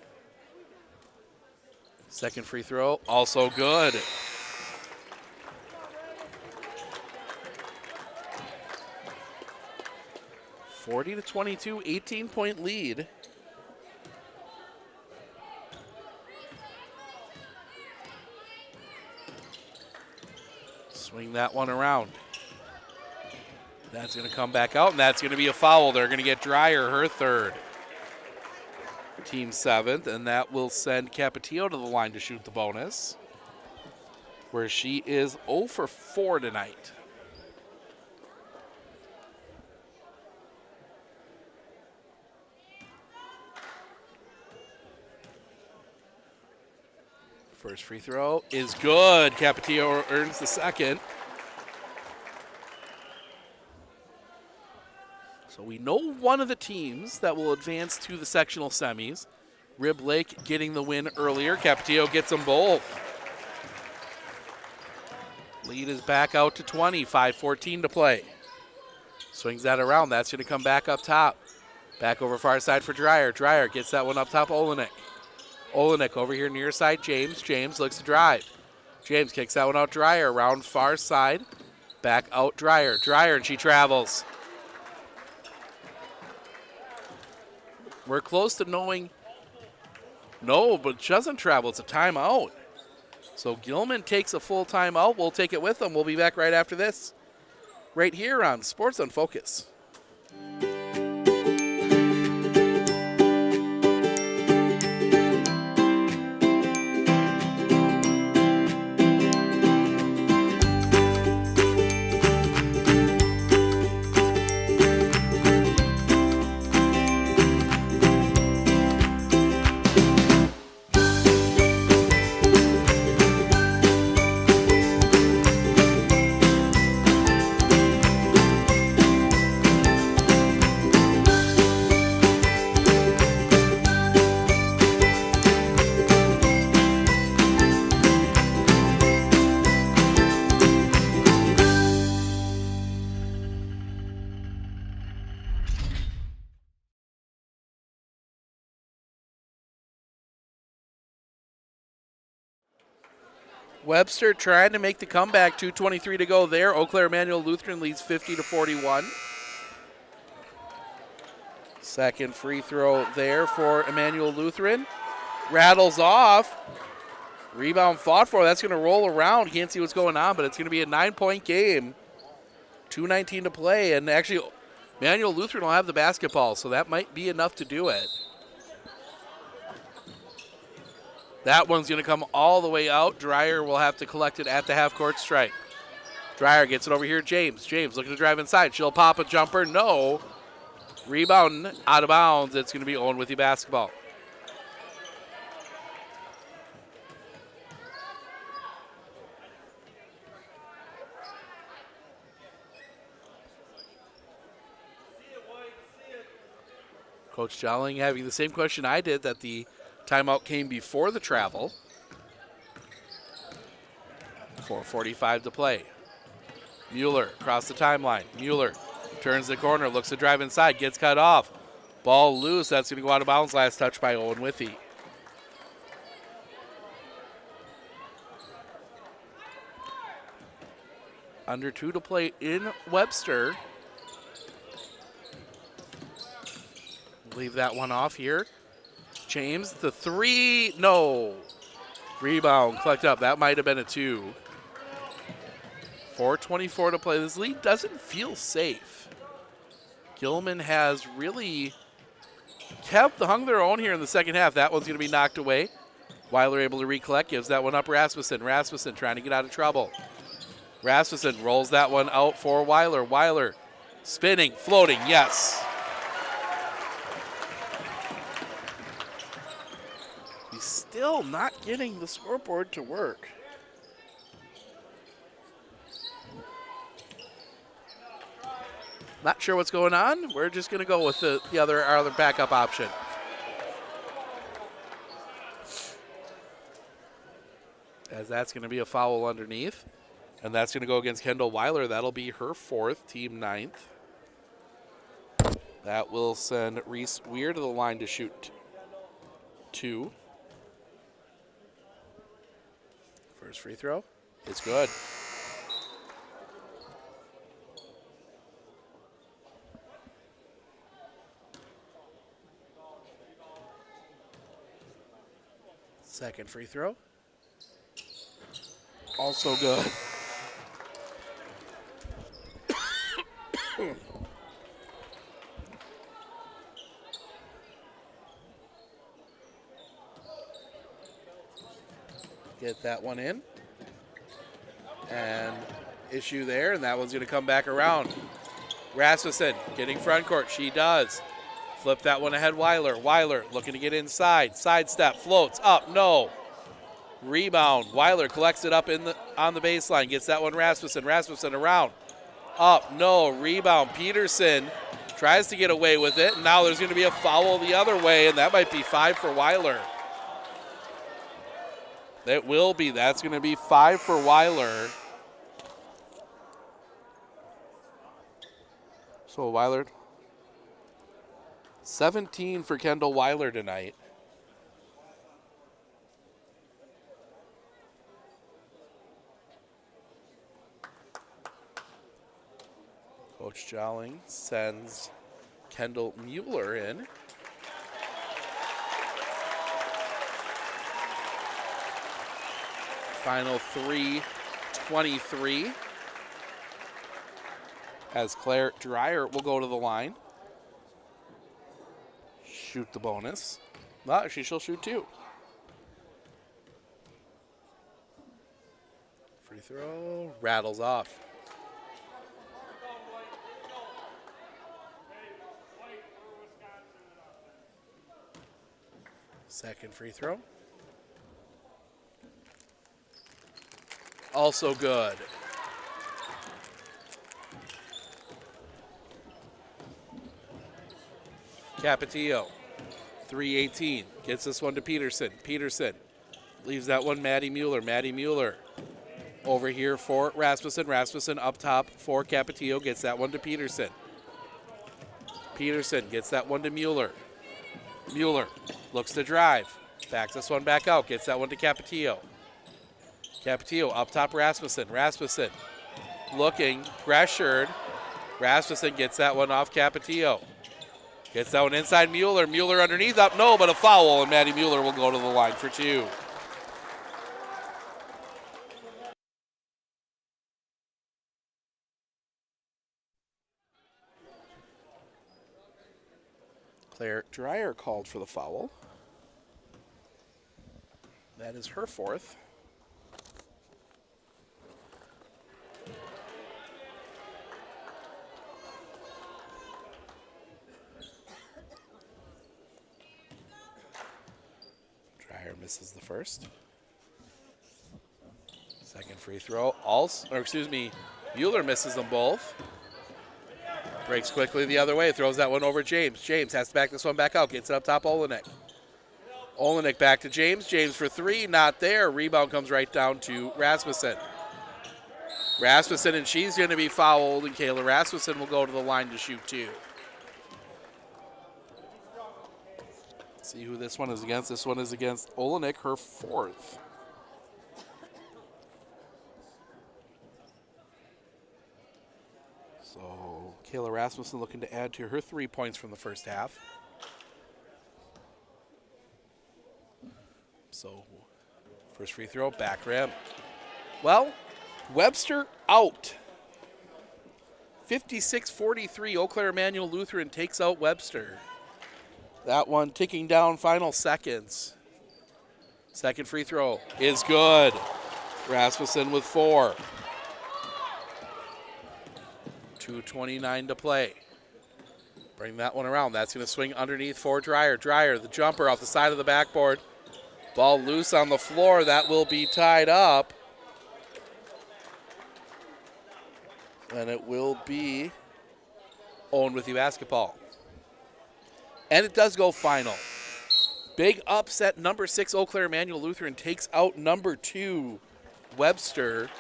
Second free throw, also good. (40-22), 18-point lead. Swing that one around. That's going to come back out, and that's going to be a foul. They're going to get Dreyer, her third. Team 7th, and that will send Capetillo to the line to shoot the bonus, where she is 0 for 4 tonight. First free throw is good. Capetillo earns the second. So we know one of the teams that will advance to the sectional semis. Rib Lake getting the win earlier. Capetillo gets them both. Lead is back out to 20, 5:14 to play. Swings that around. That's going to come back up top. Back over far side for Dreyer. Dreyer gets that one up top. Olenek. Olenek over here near side. James. James looks to drive. James kicks that one out. Dreyer around far side. Back out Dreyer. Dreyer, and she travels. We're close to knowing. No, but she doesn't travel. It's a timeout. So Gilman takes a full timeout. We'll take it with them. We'll be back right after this. Right here on Sports on Focus. Webster trying to make the comeback. 2:23 to go there. Eau Claire Emmanuel Lutheran leads 50-41. Second free throw there for Emmanuel Lutheran. Rattles off. Rebound fought for. That's going to roll around. Can't see what's going on, but it's going to be a 9-point game. 2:19 to play, and actually Emmanuel Lutheran will have the basketball, so that might be enough to do it. That one's going to come all the way out. Dreyer will have to collect it at the half-court stripe. Dreyer gets it over here. James looking to drive inside. She'll pop a jumper. No. Rebound out of bounds. It's going to be Owen-Withee basketball. Coach Jolling having the same question I did, that the timeout came before the travel. 4:45 to play. Mueller across the timeline. Mueller turns the corner, looks to drive inside, gets cut off. Ball loose. That's going to go out of bounds. Last touch by Owen-Withee. Under 2 to play in Webster. Leave that one off here. James, the three, no. Rebound, collect up. That might have been a 2. 4:24 to play. This lead doesn't feel safe. Gilman has really hung their own here in the second half. That one's going to be knocked away. Weiler able to recollect, gives that one up Rasmussen. Rasmussen trying to get out of trouble. Rasmussen rolls that one out for Weiler. Weiler spinning, floating, yes. He's still not getting the scoreboard to work. Not sure what's going on. We're just going to go with the our other backup option. As that's going to be a foul underneath. And that's going to go against Kendall Weiler. That'll be her 4th, team 9th. That will send Reese Weir to the line to shoot 2. First free throw. It's good. Second free throw. Also good. Get that one in. And issue there, and that one's going to come back around. Rasmussen getting front court. She does. Flip that one ahead, Weiler. Weiler looking to get inside. Sidestep, floats up, no. Rebound. Weiler collects it up on the baseline. Gets that one, Rasmussen. Rasmussen around. Up, no. Rebound. Peterson tries to get away with it. And now there's going to be a foul the other way, and that might be 5 for Weiler. That will be. That's going to be 5 for Weiler. So Weiler, 17 for Kendall Weiler tonight. Coach Jolling sends Kendall Mueller in. Final 3:23. As Claire Dreyer will go to the line. Shoot the bonus. Well, actually, she'll shoot 2. Free throw. Rattles off. Second free throw. Also good. Capetillo, 3:18, gets this one to Peterson. Peterson leaves that one, Maddie Mueller. Maddie Mueller over here for Rasmussen. Rasmussen up top for Capetillo, gets that one to Peterson. Peterson gets that one to Mueller. Mueller looks to drive, backs this one back out, gets that one to Capetillo. Capetillo up top, Rasmussen. Rasmussen looking, pressured. Rasmussen gets that one off Capetillo. Gets that one inside Mueller. Mueller underneath, up, no, but a foul, and Maddie Mueller will go to the line for 2. Claire Dreyer called for the foul. That is her 4th. Dreyer misses the first. Second free throw. Mueller misses them both. Breaks quickly the other way, throws that one over James. James has to back this one back out, gets it up top, Olenek. Olenek back to James. James for 3, not there. Rebound comes right down to Rasmussen. Rasmussen, and she's going to be fouled, and Kayla Rasmussen will go to the line to shoot 2. Let's see who this one is against. This one is against Olenek, her 4th. So Kayla Rasmussen looking to add to her 3 points from the first half. So first free throw, back rim. Well, Webster out. 56-43, Eau Claire Emmanuel Lutheran takes out Webster. That one ticking down final seconds. Second free throw is good. Rasmussen with 4. 2:29 to play. Bring that one around. That's going to swing underneath for Dreyer. Dreyer, the jumper off the side of the backboard. Ball loose on the floor. That will be tied up. And it will be Owen-Withee basketball. And it does go final. Big upset. Number 6, Eau Claire Emmanuel Lutheran takes out number 2, Webster.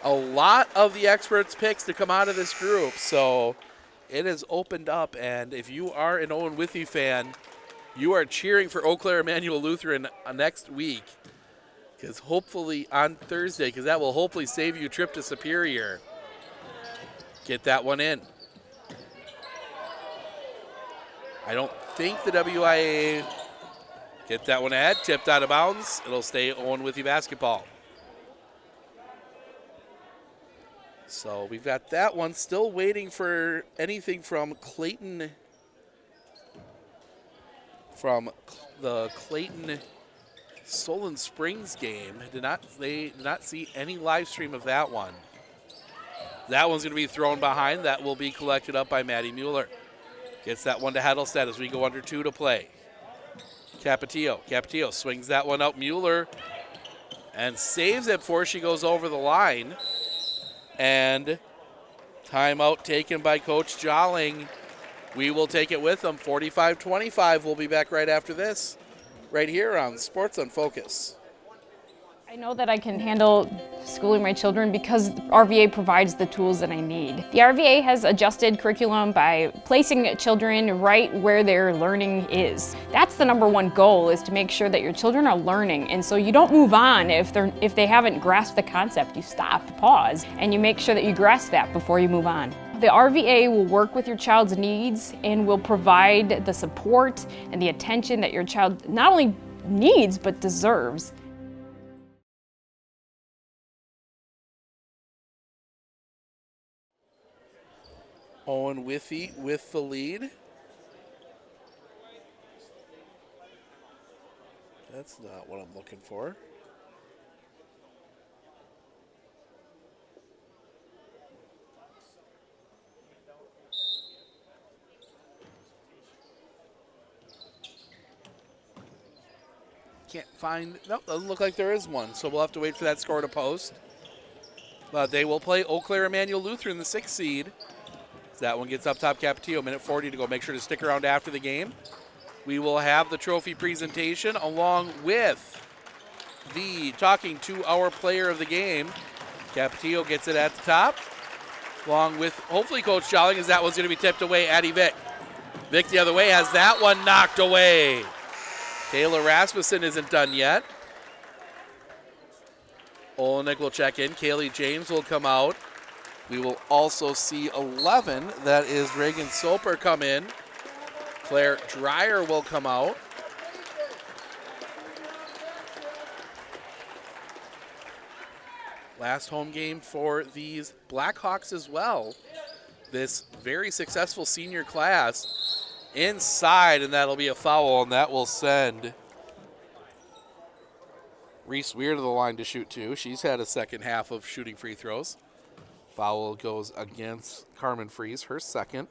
A lot of the experts' picks to come out of this group, so it has opened up. And if you are an Owen-Withee fan, you are cheering for Eau Claire Emmanuel Lutheran next week, because hopefully on Thursday, because that will hopefully save you a trip to Superior. Get that one in. I don't think the WIAA get that one ahead. Tipped out of bounds. It'll stay Owen-Withee basketball. So we've got that one. Still waiting for anything from Clayton, from the Clayton Solon Springs game. They did not see any live stream of that one. That one's going to be thrown behind. That will be collected up by Maddie Mueller. Gets that one to Heddlestead as we go under 2 to play. Capetillo swings that one out. Mueller and saves it before she goes over the line. And timeout taken by Coach Jolling. We will take it with them. 45-25. We'll be back right after this, right here on Sports on Focus. I know that I can handle schooling my children because RVA provides the tools that I need. The RVA has adjusted curriculum by placing children right where their learning is. That's the #1 goal, is to make sure that your children are learning, and so you don't move on if they haven't grasped the concept. You stop, pause, and you make sure that you grasp that before you move on. The RVA will work with your child's needs and will provide the support and the attention that your child not only needs but deserves. Owen-Withee with the lead. That's not what I'm looking for. Can't find, nope, doesn't look like there is one, so we'll have to wait for that score to post. But they will play Eau Claire Emmanuel Lutheran, the 6th seed. That one gets up top. Capetillo, minute 40 to go. Make sure to stick around after the game. We will have the trophy presentation along with the talking to our player of the game. Capetillo gets it at the top, along with hopefully Coach Jolling, as that one's going to be tipped away. Addie Vick. Vick the other way has that one knocked away. Kayla Rasmussen isn't done yet. Olenek will check in. Kaylee James will come out. We will also see 11. That is Reagan Soper come in. Claire Dreyer will come out. Last home game for these Blackhawks as well. This very successful senior class inside, and that'll be a foul, and that will send Reese Weir to the line to shoot two. She's had a second half of shooting free throws. Foul goes against Carmen Fries, her second.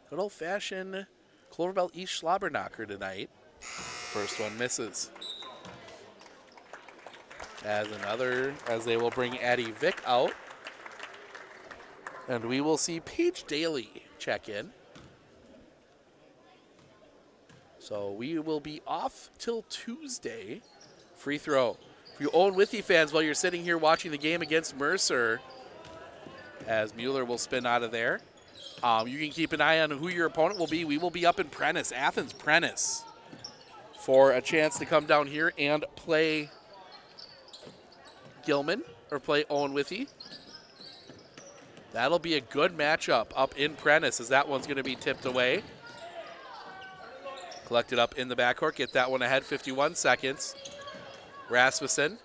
Good old-fashioned Cloverbelt East Schlabberknocker tonight. First one misses. As they will bring Addie Vick out. And we will see Paige Daly check in. So we will be off till Tuesday. Free throw. For you Owen-Withee fans, while you're sitting here watching the game against Mercer, as Mueller will spin out of there, you can keep an eye on who your opponent will be. We will be up in Prentice, Athens Prentice, for a chance to come down here and play Gilman or play Owen-Withee. That'll be a good matchup up in Prentice, as that one's going to be tipped away. Collected up in the backcourt, get that one ahead, 51 seconds. Rasmussen,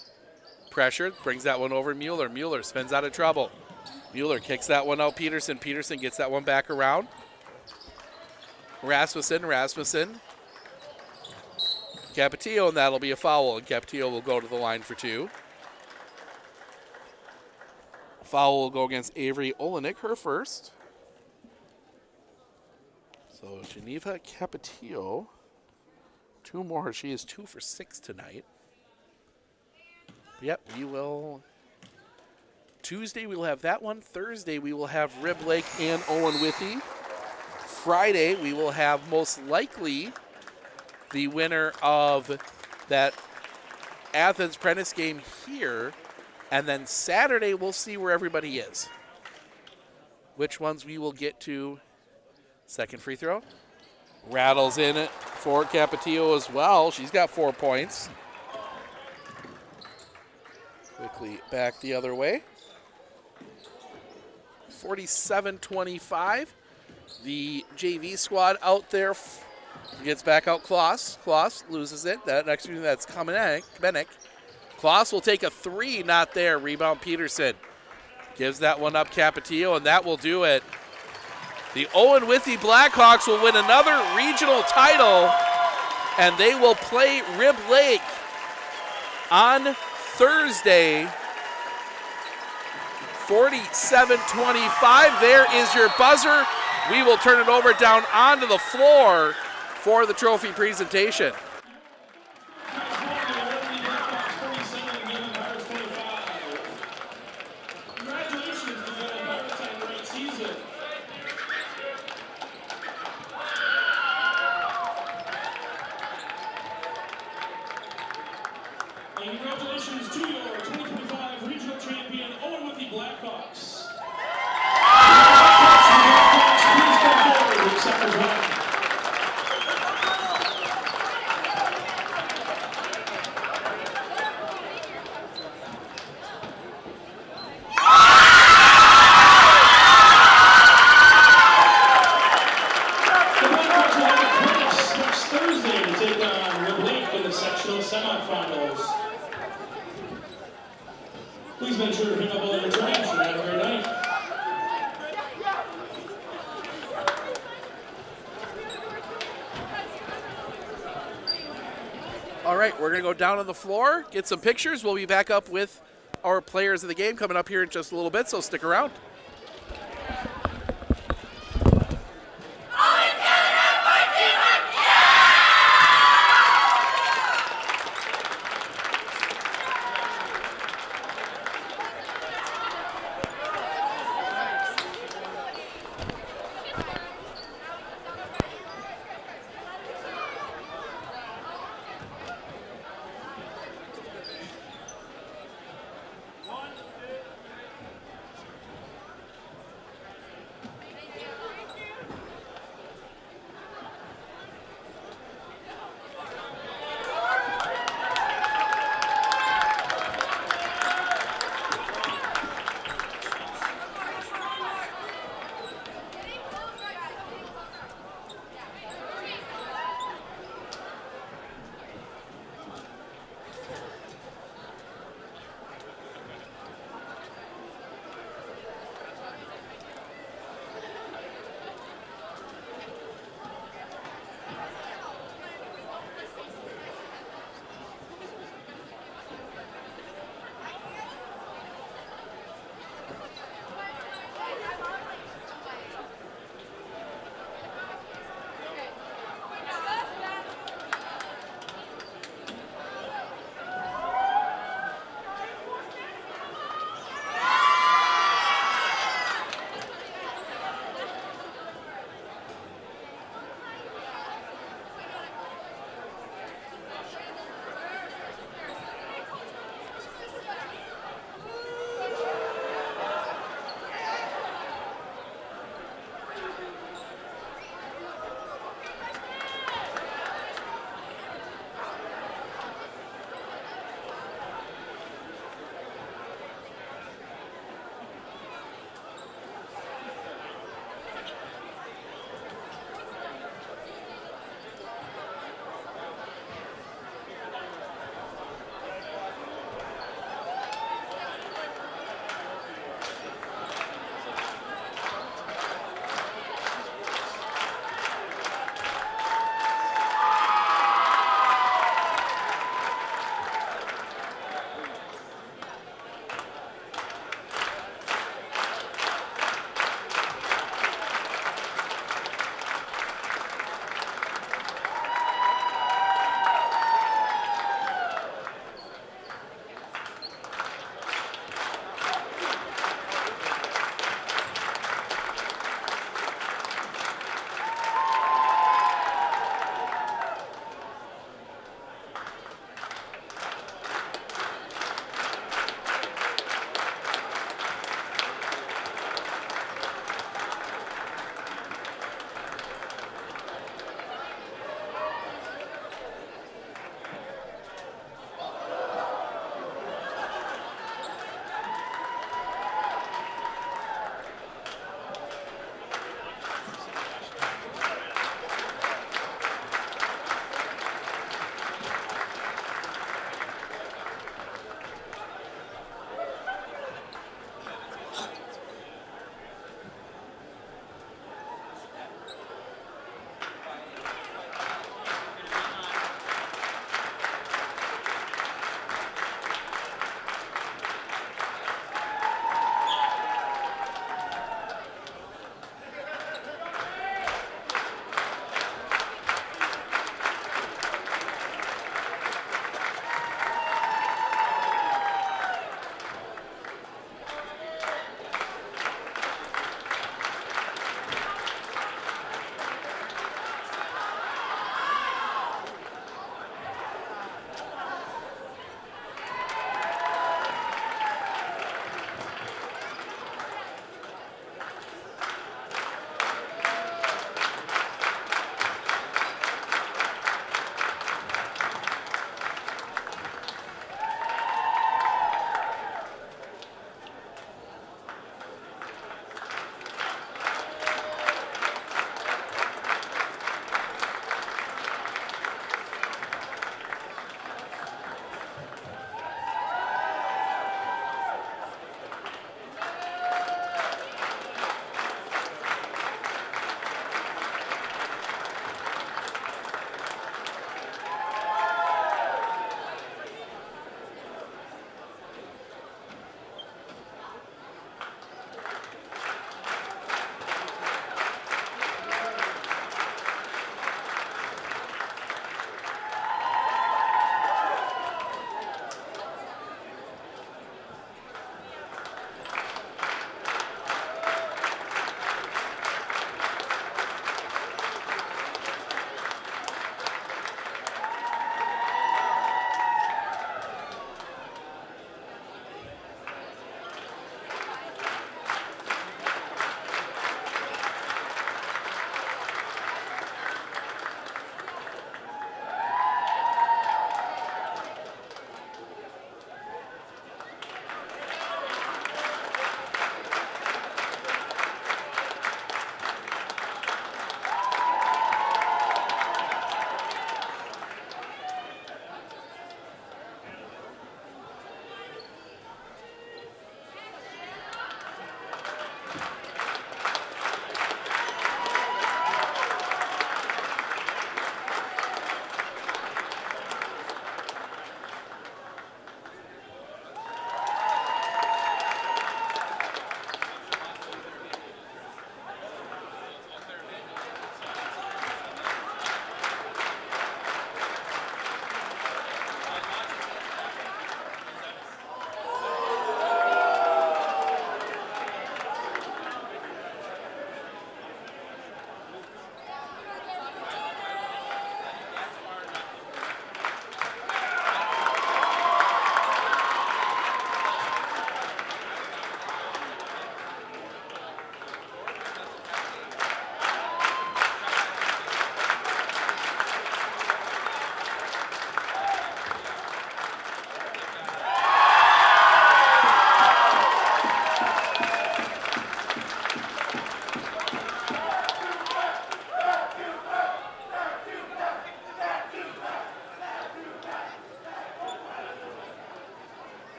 pressured, brings that one over Mueller. Mueller spins out of trouble. Mueller kicks that one out, Peterson. Peterson gets that one back around. Rasmussen. Capetillo, and that'll be a foul, and Capetillo will go to the line for two. Foul will go against Avery Olenek, her first. So Geneva Capetillo, two more. She is 2 for 6 tonight. Yep, we will. Tuesday we will have that one. Thursday we will have Rib Lake and Owen-Withee. Friday we will have most likely the winner of that Athens Prentice game here. And then Saturday we'll see where everybody is. Which ones we will get to. Second free throw. Rattles in it for Capetillo as well. She's got 4 points. Quickly back the other way. 47-25. The JV squad out there gets back out Kloss. Kloss loses it. That next one, that's Kamenek. Kloss will take a three, not there. Rebound Peterson. Gives that one up Capetillo, and that will do it. The Owen-Withee Blackhawks will win another regional title, and they will play Rib Lake on Thursday. 47-25. There is your buzzer. We will turn it over down onto the floor for the trophy presentation. And congratulations to your 2025 regional champion, Owen-Withee Blackhawks. Please come forward to accept his medal. The Blackhawks will have a Prentice next Thursday to take on Rib Lake in the sectional semifinals. Please make sure to pick up all your trash and have a great night. All right, we're going to go down on the floor, get some pictures. We'll be back up with our players of the game coming up here in just a little bit, so stick around.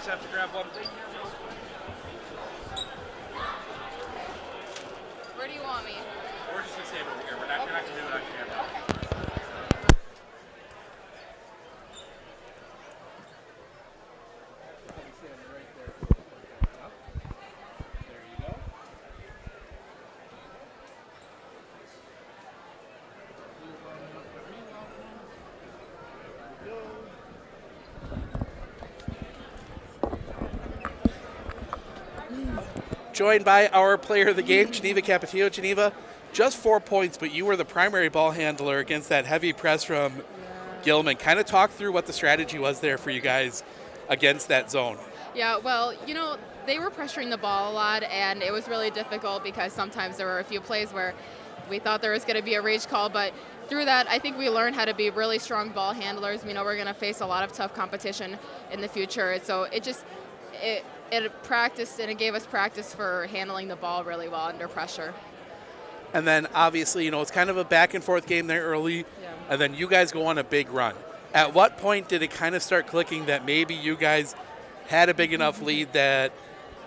just have to grab one thing. Where do you want me? We're just going to stand over here. We're not going to do it on camera. Joined by our player of the game, Geneva Capetillo. Geneva, just 4 points, but you were the primary ball handler against that heavy press from Gilman. Kind of talk through what the strategy was there for you guys against that zone. Yeah, well, they were pressuring the ball a lot, and it was really difficult because sometimes there were a few plays where we thought there was going to be a rage call, but through that, I think we learned how to be really strong ball handlers. We know we're going to face a lot of tough competition in the future, so it practiced, and it gave us practice for handling the ball really well under pressure. And then obviously, it's kind of a back and forth game there early, and then you guys go on a big run. At what point did it kind of start clicking that maybe you guys had a big enough lead that,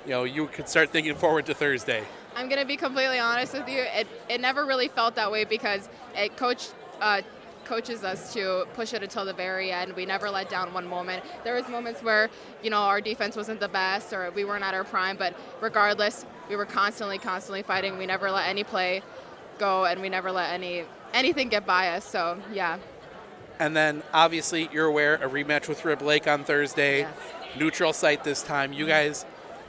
you could start thinking forward to Thursday? I'm going to be completely honest with you. It never really felt that way because it coaches us to push it until the very end. We never let down one moment. There was moments where, our defense wasn't the best or we weren't at our prime, but regardless, we were constantly fighting. We never let any play go, and we never let anything get by us. So, yeah. And then, obviously, you're aware, a rematch with Rib Lake on Thursday. Yes. Neutral site this time. You guys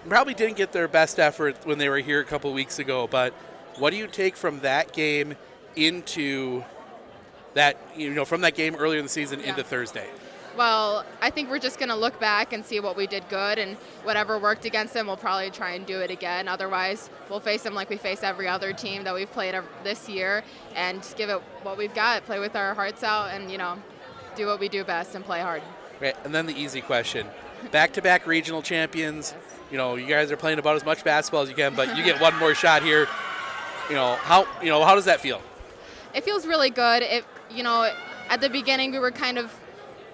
probably didn't get their best effort when they were here a couple weeks ago, but what do you take from that game into that, from that game earlier in the season into Thursday? Well, I think we're just going to look back and see what we did good, and whatever worked against them, we'll probably try and do it again. Otherwise, we'll face them like we face every other team that we've played this year and just give it what we've got, play with our hearts out, and, do what we do best and play hard. Right, and then the easy question. Back-to-back regional champions. You guys are playing about as much basketball as you can, but you get one more shot here. How does that feel? It feels really good. At the beginning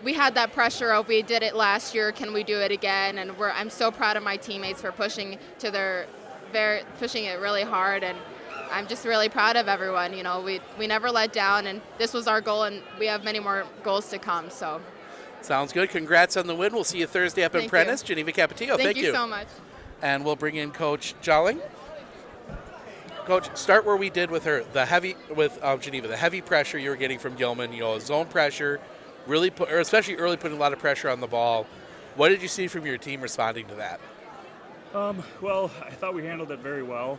we had that pressure of we did it last year, can we do it again? And I'm so proud of my teammates for pushing pushing it really hard, and I'm just really proud of everyone. We never let down, and this was our goal, and we have many more goals to come. So. Sounds good. Congrats on the win. We'll see you Thursday up in Prentice. Geneva Capetillo, thank you. Thank you so much. And we'll bring in Coach Jolling. Coach, start where we did with her. Geneva, the heavy pressure you were getting from Gilman. Zone pressure, especially early, putting a lot of pressure on the ball. What did you see from your team responding to that? Well, I thought we handled it very well.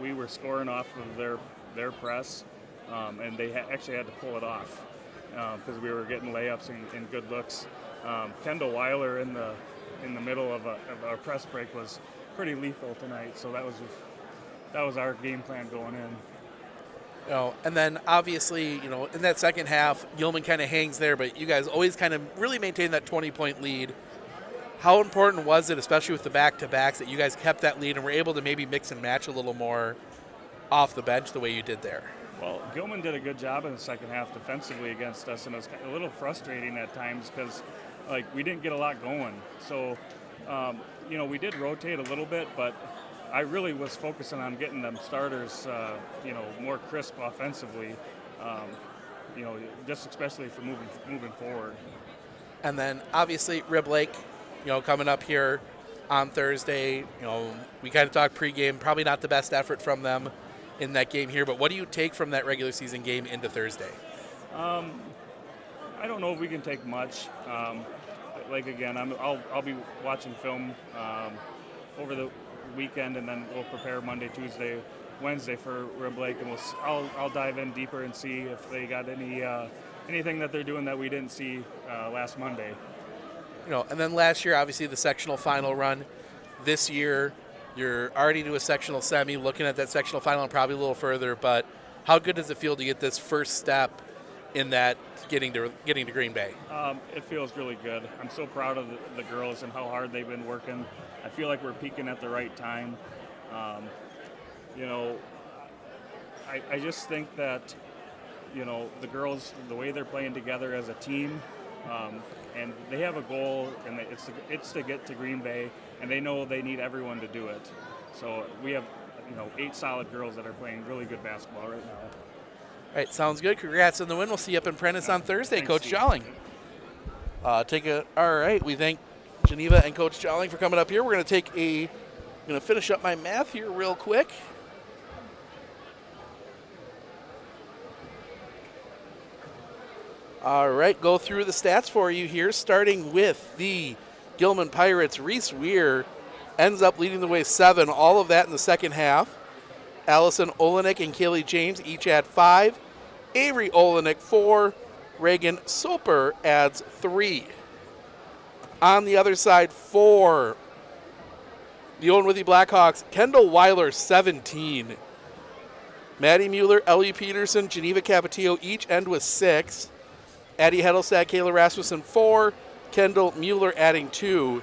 We were scoring off of their press, and they actually had to pull it off. Because we were getting layups and good looks. Kendall Weiler in the middle of our press break was pretty lethal tonight, so that was our game plan going in. And then obviously, in that second half, Gilman kind of hangs there, but you guys always kind of really maintain that 20-point lead. How important was it, especially with the back-to-backs, that you guys kept that lead and were able to maybe mix and match a little more off the bench the way you did there? Well, Gilman did a good job in the second half defensively against us, and it was a little frustrating at times because, we didn't get a lot going. So, we did rotate a little bit, but I really was focusing on getting them starters, more crisp offensively, just especially for moving forward. And then, obviously, Rib Lake, coming up here on Thursday. We kind of talked pregame, probably not the best effort from them in that game here, but what do you take from that regular season game into Thursday? I don't know if we can take much. Again, I'll be watching film over the weekend, and then we'll prepare Monday, Tuesday, Wednesday for Rib Lake, and I'll dive in deeper and see if they got anything that they're doing that we didn't see last Monday. And then last year, obviously the sectional final run. This year, you're already to a sectional semi, looking at that sectional final and probably a little further, but how good does it feel to get this first step in that getting to Green Bay? It feels really good. I'm so proud of the girls and how hard they've been working. I feel like we're peaking at the right time. I just think that, the girls, the way they're playing together as a team, And they have a goal, and it's to get to Green Bay, and they know they need everyone to do it. So we have 8 solid girls that are playing really good basketball right now. All right, sounds good. Congrats on the win. We'll see you up in Prentice on Thursday, Thanks, Coach Steve. Jolling. All right, we thank Geneva and Coach Jolling for coming up here. We're going to finish up my math here real quick. All right, go through the stats for you here, starting with the Gilman Pirates. Reese Weir ends up leading the way 7, all of that in the second half. Allison Olenek and Kaylee James each had 5. Avery Olenek 4. Reagan Soper adds 3. On the other side, for the Owen-Withee Blackhawks, Kendall Weiler 17. Maddie Mueller, Ellie Peterson, Geneva Capetillo each end with 6. Addie Hedelstad, Kayla Rasmussen 4. Kendall Mueller adding 2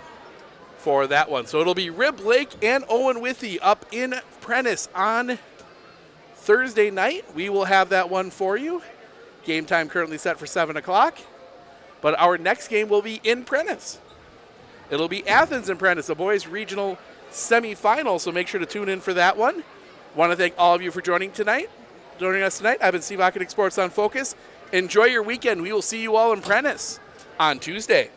for that one. So it'll be Rib Lake and Owen-Withee up in Prentice on Thursday night. We will have that one for you. Game time currently set for 7 o'clock. But our next game will be in Prentice. It'll be Athens and Prentice, a boys regional semifinal, so make sure to tune in for that one. Want to thank all of you for joining us tonight. I've been Steve Ocketing, Sports on Focus. Enjoy your weekend. We will see you all in Prentice on Tuesday.